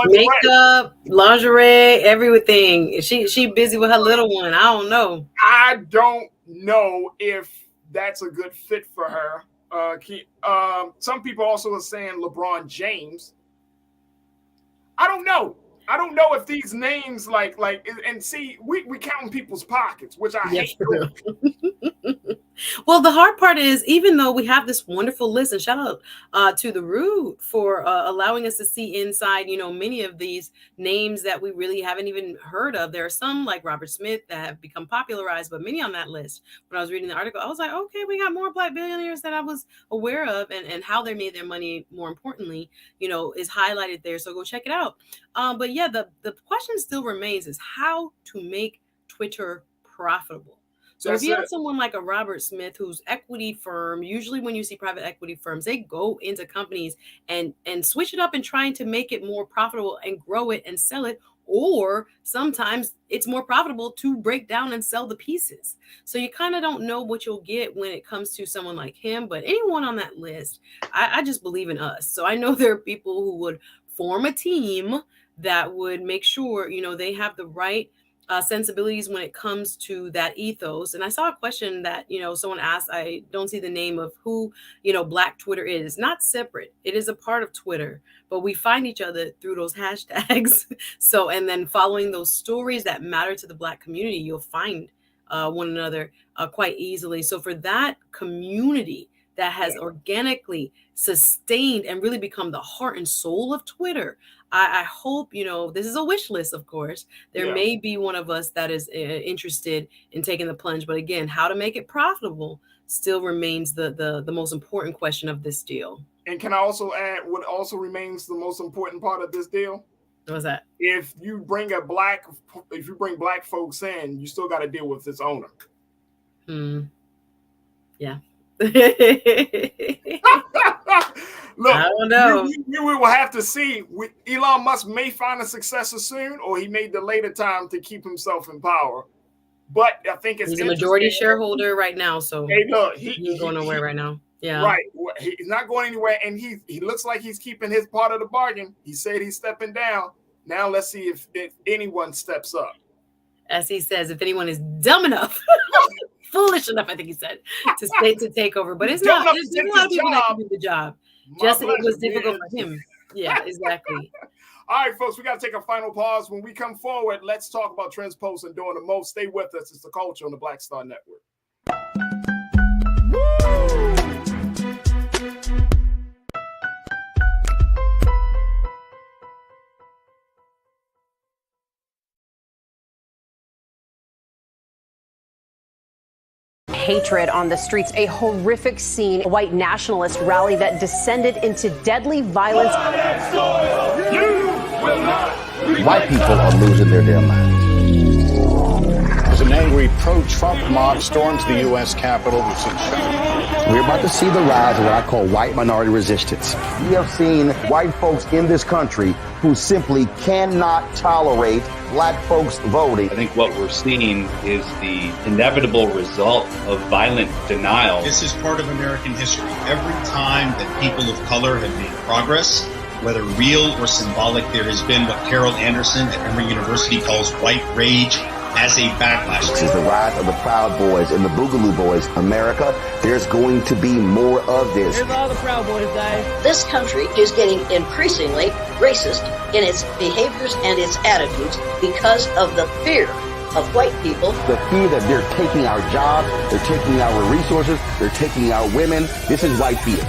Makeup, lingerie, everything. She busy with her little one. I don't know. I don't know if that's a good fit for her. Some people also are saying LeBron James. I don't know. I don't know if these names and see, we counting people's pockets, which I hate. Well, the hard part is, even though we have this wonderful list, and shout out to The Root for allowing us to see inside, many of these names that we really haven't even heard of. There are some like Robert Smith that have become popularized, but many on that list. When I was reading the article, I was like, okay, we got more Black billionaires that I was aware of, and how they made their money, more importantly, is highlighted there. So go check it out. But yeah, the question still remains is how to make Twitter profitable. So if you have someone like a Robert Smith, whose equity firm, usually when you see private equity firms, they go into companies and switch it up and trying to make it more profitable and grow it and sell it. Or sometimes it's more profitable to break down and sell the pieces. So you kind of don't know what you'll get when it comes to someone like him. But anyone on that list, I just believe in us. So I know there are people who would form a team that would make sure, they have the right sensibilities when it comes to that ethos. And I saw a question that, someone asked, I don't see the name of who, Black Twitter is. It's not separate. It is a part of Twitter, but we find each other through those hashtags. So, and then following those stories that matter to the Black community, you'll find one another quite easily. So for that community that has organically sustained and really become the heart and soul of Twitter, I hope, this is a wish list, of course. There may be one of us that is interested in taking the plunge. But again, how to make it profitable still remains the most important question of this deal. And can I also add what also remains the most important part of this deal? What's that? If you bring Black folks in, you still got to deal with its owner. Yeah. Look, I don't know. We will have to see. Elon Musk may find a successor soon, or he may delay the time to keep himself in power. But I think he's a majority shareholder right now, so hey, look, he's going nowhere right now. Yeah, right. He's not going anywhere, and he looks like he's keeping his part of the bargain. He said he's stepping down. Now let's see if anyone steps up. As he says, if anyone is dumb enough. Foolish enough, I think he said, to take over. But it's not. There's a lot of people that can do the job. Just it was difficult for him. Yeah, exactly. All right, folks, we got to take a final pause. When we come forward, let's talk about Transpost and doing the most. Stay with us. It's The Culture on the Black Star Network. Hatred on the streets, a horrific scene, a white nationalist rally that descended into deadly violence. White people are losing their damn minds. As an angry pro-Trump mob storms the U.S. Capitol, which is We're about to see the rise of what I call white minority resistance. We have seen white folks in this country who simply cannot tolerate black folks voting. I think what we're seeing is the inevitable result of violent denial. This is part of American history. Every time that people of color have made progress, whether real or symbolic, there has been what Carol Anderson at Emory University calls white rage as a backlash. This is the rise of the Proud Boys and the Boogaloo Boys. America, there's going to be more of this. Here's all the Proud Boys, guys. This country is getting increasingly racist in its behaviors and its attitudes because of the fear of white people. The fear that they're taking our jobs, they're taking our resources, they're taking our women. This is white fear.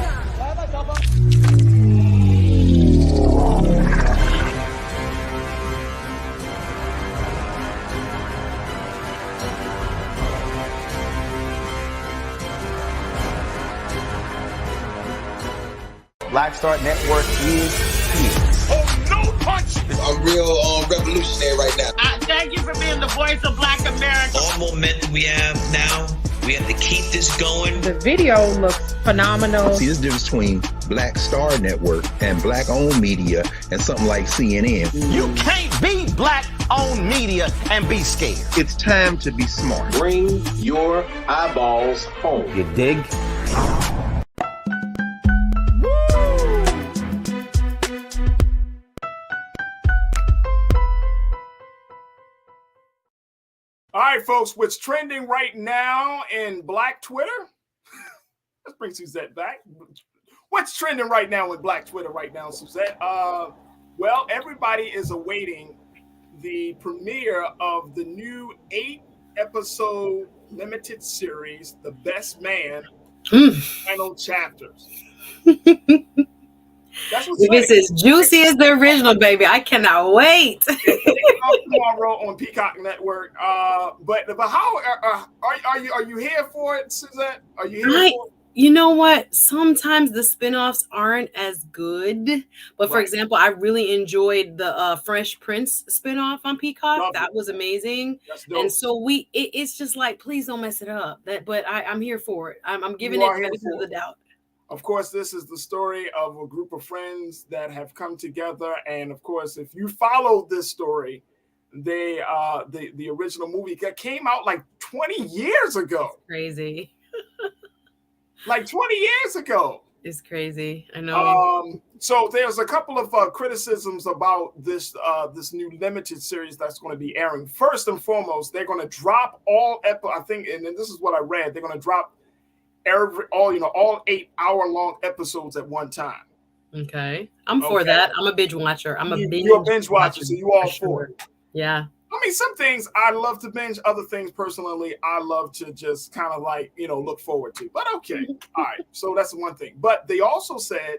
Black Star Network is here. Oh, no punch! I'm real revolutionary right now. Thank you for being the voice of Black America. All momentum we have now, we have to keep this going. The video looks phenomenal. See, this difference between Black Star Network and black-owned media and something like CNN. You can't be black-owned media and be scared. It's time to be smart. Bring your eyeballs home. You dig? All right, folks, what's trending right now in Black Twitter? Let's bring Suzette back. What's trending right now in Black Twitter right now, Suzette? Well, everybody is awaiting the premiere of the new 8-episode limited series, The Best Man, final chapters. That's what's This is juicy as the original, baby. I cannot wait. Tomorrow on Peacock Network. But how are you here for it, Suzette? Are you here for it? You know what? Sometimes the spinoffs aren't as good. But for example, I really enjoyed the Fresh Prince spinoff on Peacock. That was amazing. And so it's just like, please don't mess it up. But I'm here for it. I'm giving it the benefit of the doubt. Of course, this is the story of a group of friends that have come together. And of course, if you follow this story, the original movie that came out like 20 years ago. Crazy. Like 20 years ago. It's crazy. I know. So there's a couple of criticisms about this new limited series that's going to be airing. First and foremost, they're going to drop all I think, and this is what I read. They're going to drop all 8-hour-long episodes at one time. Okay. I'm for that. I'm a binge watcher. You're a binge watcher, so you all for it. Yeah. I mean, some things I love to binge. Other things, personally, I love to just kind of like, look forward to. But okay. All right. So that's one thing. But they also said,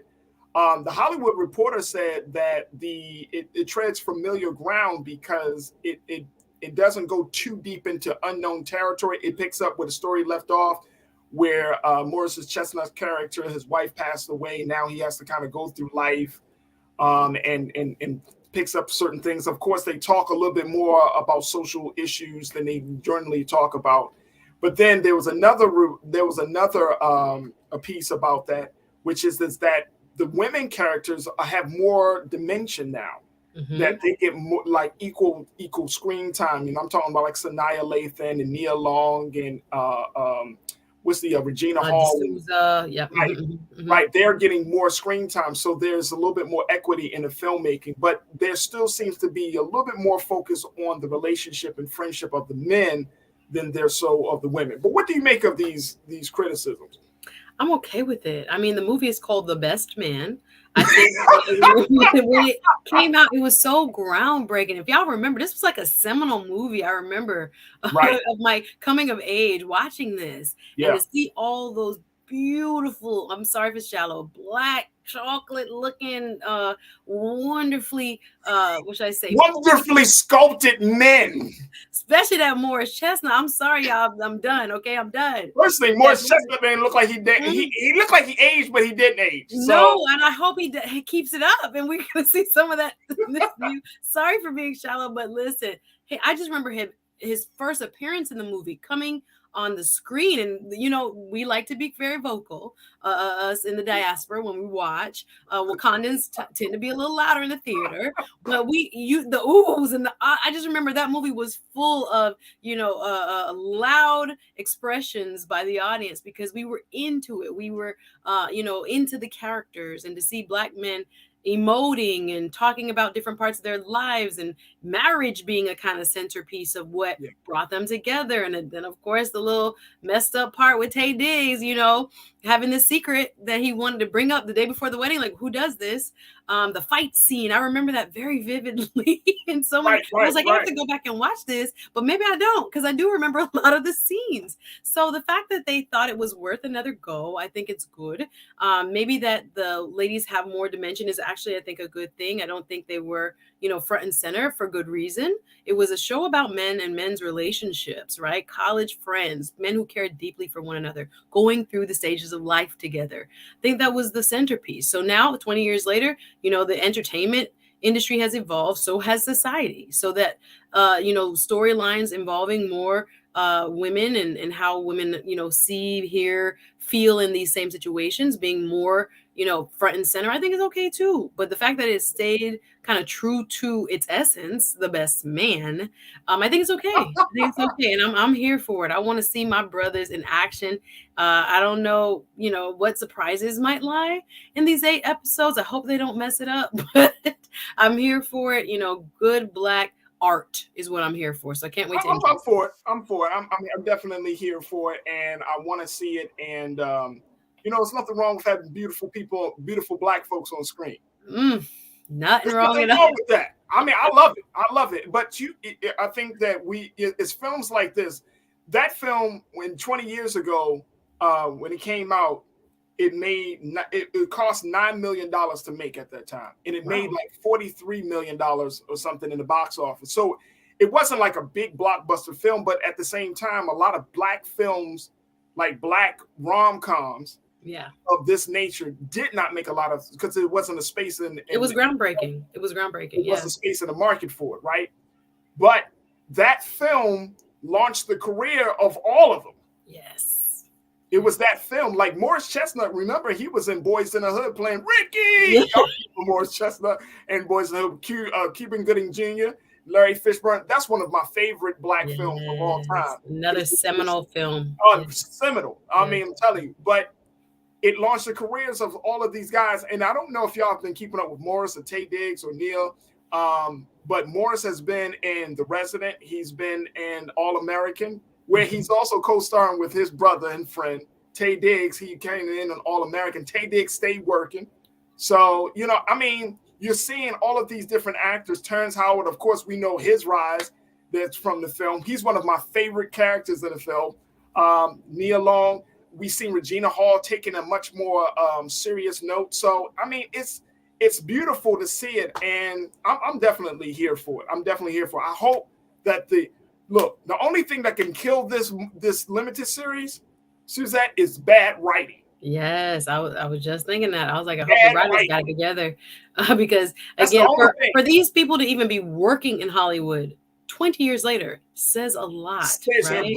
the Hollywood Reporter said that it treads familiar ground because it doesn't go too deep into unknown territory. It picks up where the story left off, where Morris's Chestnut's character, his wife passed away. Now he has to kind of go through life and picks up certain things. Of course, they talk a little bit more about social issues than they generally talk about. But then there was another a piece about that, which is that the women characters have more dimension now. Mm-hmm. That they get more, like equal screen time. I'm talking about like Sanaya Lathan and Nia Long and what's the Regina Hall? Yeah. Right, right. They're getting more screen time, so there's a little bit more equity in the filmmaking. But there still seems to be a little bit more focus on the relationship and friendship of the men than there so of the women. But what do you make of these criticisms? I'm okay with it. I mean, the movie is called The Best Man. I think when it came out, it was so groundbreaking. If y'all remember, this was like a seminal movie. I remember of my coming of age watching this and to see all those beautiful, I'm sorry if it's shallow, Black chocolate looking, wonderfully, what should I say? Wonderfully sculpted men. Especially that Morris Chestnut. I'm sorry, y'all. I'm done. Okay, I'm done. First thing, Morris Chestnut man looked like he did. He looked like he aged, but he didn't age. No, and I hope he keeps it up, and we're gonna see some of that. Sorry for being shallow, but listen, hey, I just remember his first appearance in the movie coming on the screen, and we like to be very vocal, us in the diaspora when we watch. Wakandans tend to be a little louder in the theater, but the oohs and I just remember that movie was full of loud expressions by the audience because we were into it. We were into the characters, and to see Black men emoting and talking about different parts of their lives, and marriage being a kind of centerpiece of what brought them together. And then of course the little messed up part with Taye Diggs, having the secret that he wanted to bring up the day before the wedding, like, who does this? The fight scene, I remember that very vividly. And so I was like, I have to go back and watch this, but maybe I don't, because I do remember a lot of the scenes. So the fact that they thought it was worth another go, I think it's good. Maybe that the ladies have more dimension is actually, I think, a good thing. I don't think they were, front and center for good reason. It was a show about men and men's relationships, right? College friends, men who cared deeply for one another, going through the stages of life together. I think that was the centerpiece. So now, 20 years later, the entertainment industry has evolved, so has society. So that, storylines involving more women and how women, see, hear, feel in these same situations being more, front and center, I think is okay too. But the fact that it stayed kind of true to its essence, the best man, I think it's okay. I think it's okay. And I'm here for it. I want to see my brothers in action. I don't know, what surprises might lie in these 8 episodes. I hope they don't mess it up, but I'm here for it. Good Black art is what I'm here for. So I can't wait to I'm for it. I'm definitely here for it, and I want to see it. And there's nothing wrong with having beautiful people, beautiful Black folks on screen. Nothing There's wrong with that. I mean, I love it. But I think that it's films like this. That film, when 20 years ago, when it came out, it cost $9 million to make at that time, and it made like $43 million or something in the box office. So it wasn't like a big blockbuster film, but at the same time, a lot of Black films, like Black rom-coms, of this nature, did not make a lot of, because it wasn't a space in. It was groundbreaking. It was groundbreaking. It wasn't a space in the market for it, right? But that film launched the career of all of them. Yes. It was that film. Like Morris Chestnut, remember, he was in Boys in the Hood playing Ricky. Morris Chestnut and Boys in the Hood, Cuban Gooding Jr., Larry Fishburne. That's one of my favorite Black films of all time. Another seminal film. Seminal. I mean, I'm telling you. But it launched the careers of all of these guys. And I don't know if y'all have been keeping up with Morris or Taye Diggs or Neil, but Morris has been in The Resident. He's been in All American, where he's also co-starring with his brother and friend, Taye Diggs. He came in on All American. Taye Diggs stayed working. So, you're seeing all of these different actors. Terrence Howard, of course, we know his rise. That's from the film. He's one of my favorite characters in the film. Nia Long. We've seen Regina Hall taking a much more serious note. So, it's beautiful to see it, and I'm definitely here for it. I hope that the only thing that can kill this limited series, Suzette, is bad writing. Yes, I was just thinking that. I was like, I hope the writers got it together, because again, for these people to even be working in Hollywood 20 years later says a lot, right?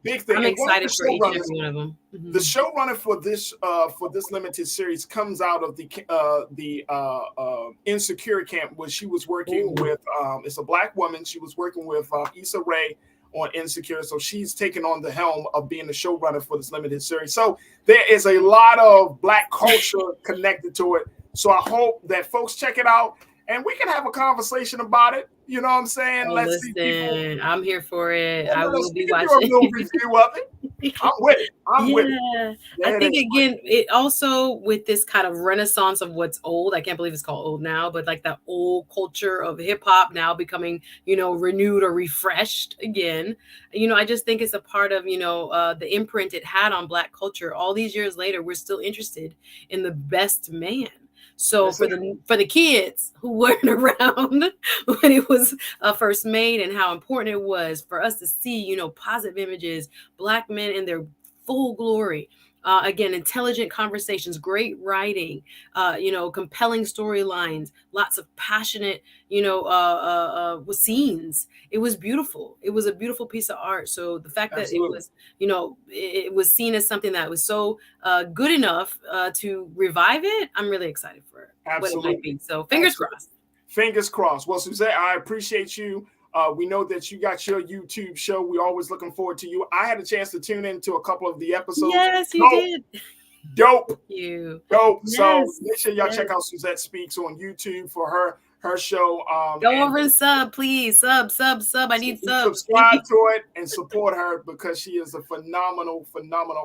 Big thing. I'm excited for each and every one of them. The showrunner for this limited series comes out of the Insecure camp, where she was working with. It's a Black woman. She was working with Issa Rae on Insecure, so she's taken on the helm of being the showrunner for this limited series. So there is a lot of Black culture connected to it. So I hope that folks check it out, and we can have a conversation about it. You know what I'm saying? Let's see people. I'm here for it. I will be watching. Do a little review of it. I'm with it. I'm with it. I think again, it also with this kind of renaissance of what's old. I can't believe it's called old now, but like that old culture of hip hop now becoming, renewed or refreshed again. I just think it's a part of, the imprint it had on Black culture. All these years later, we're still interested in the best man. So for the kids who weren't around when it was first made and how important it was for us to see, positive images, Black men in their full glory. Again, intelligent conversations, great writing, compelling storylines, lots of passionate, scenes. It was beautiful. It was a beautiful piece of art. So the fact that it was, it was seen as something that was so good enough to revive it, I'm really excited for what it might be. So fingers crossed. Fingers crossed. Well, Suzette, I appreciate you. We know that you got your YouTube show. We're always looking forward to you. I had a chance to tune into a couple of the episodes. Yes, you did. Dope. Thank you. Dope. Yes, so make sure y'all check out Suzette Speaks on YouTube for her show. Go over and sub, please. Sub. I need subs. Subscribe to it and support her because she is a phenomenal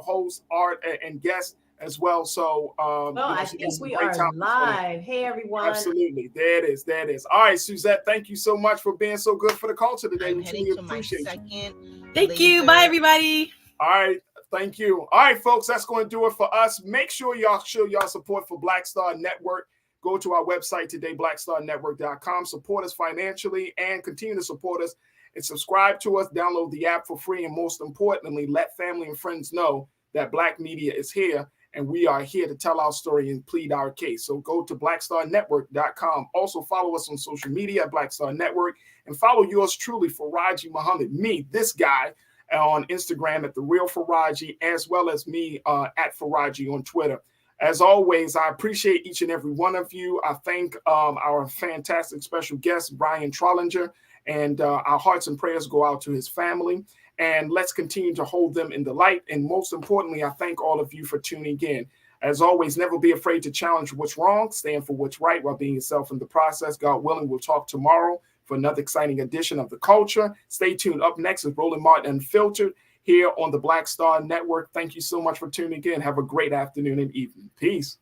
host, art, and guest as well. So, I think we are live. Hey, everyone. Absolutely. There it is. All right, Suzette, thank you so much for being so good for the culture today. We truly appreciate you. Thank you. Bye, everybody. All right. Thank you. All right, folks, that's going to do it for us. Make sure y'all show y'all support for Black Star Network. Go to our website today, blackstarnetwork.com. Support us financially and continue to support us and subscribe to us. Download the app for free. And most importantly, let family and friends know that Black media is here. And we are here to tell our story and plead our case. So go to blackstarnetwork.com. Also follow us on social media at Black Star Network. And follow yours truly, Faraji Muhammad, me, this guy, on Instagram at The Real Faraji, as well as me at Faraji on Twitter. As always, I appreciate each and every one of you. I thank our fantastic special guest, Brian Trollinger, and our hearts and prayers go out to his family. And let's continue to hold them in the light. And most importantly, I thank all of you for tuning in. As always, never be afraid to challenge what's wrong, stand for what's right while being yourself in the process. God willing, we'll talk tomorrow for another exciting edition of The Culture. Stay tuned. Up next is Roland Martin Unfiltered here on the Black Star Network. Thank you so much for tuning in. Have a great afternoon and evening. Peace.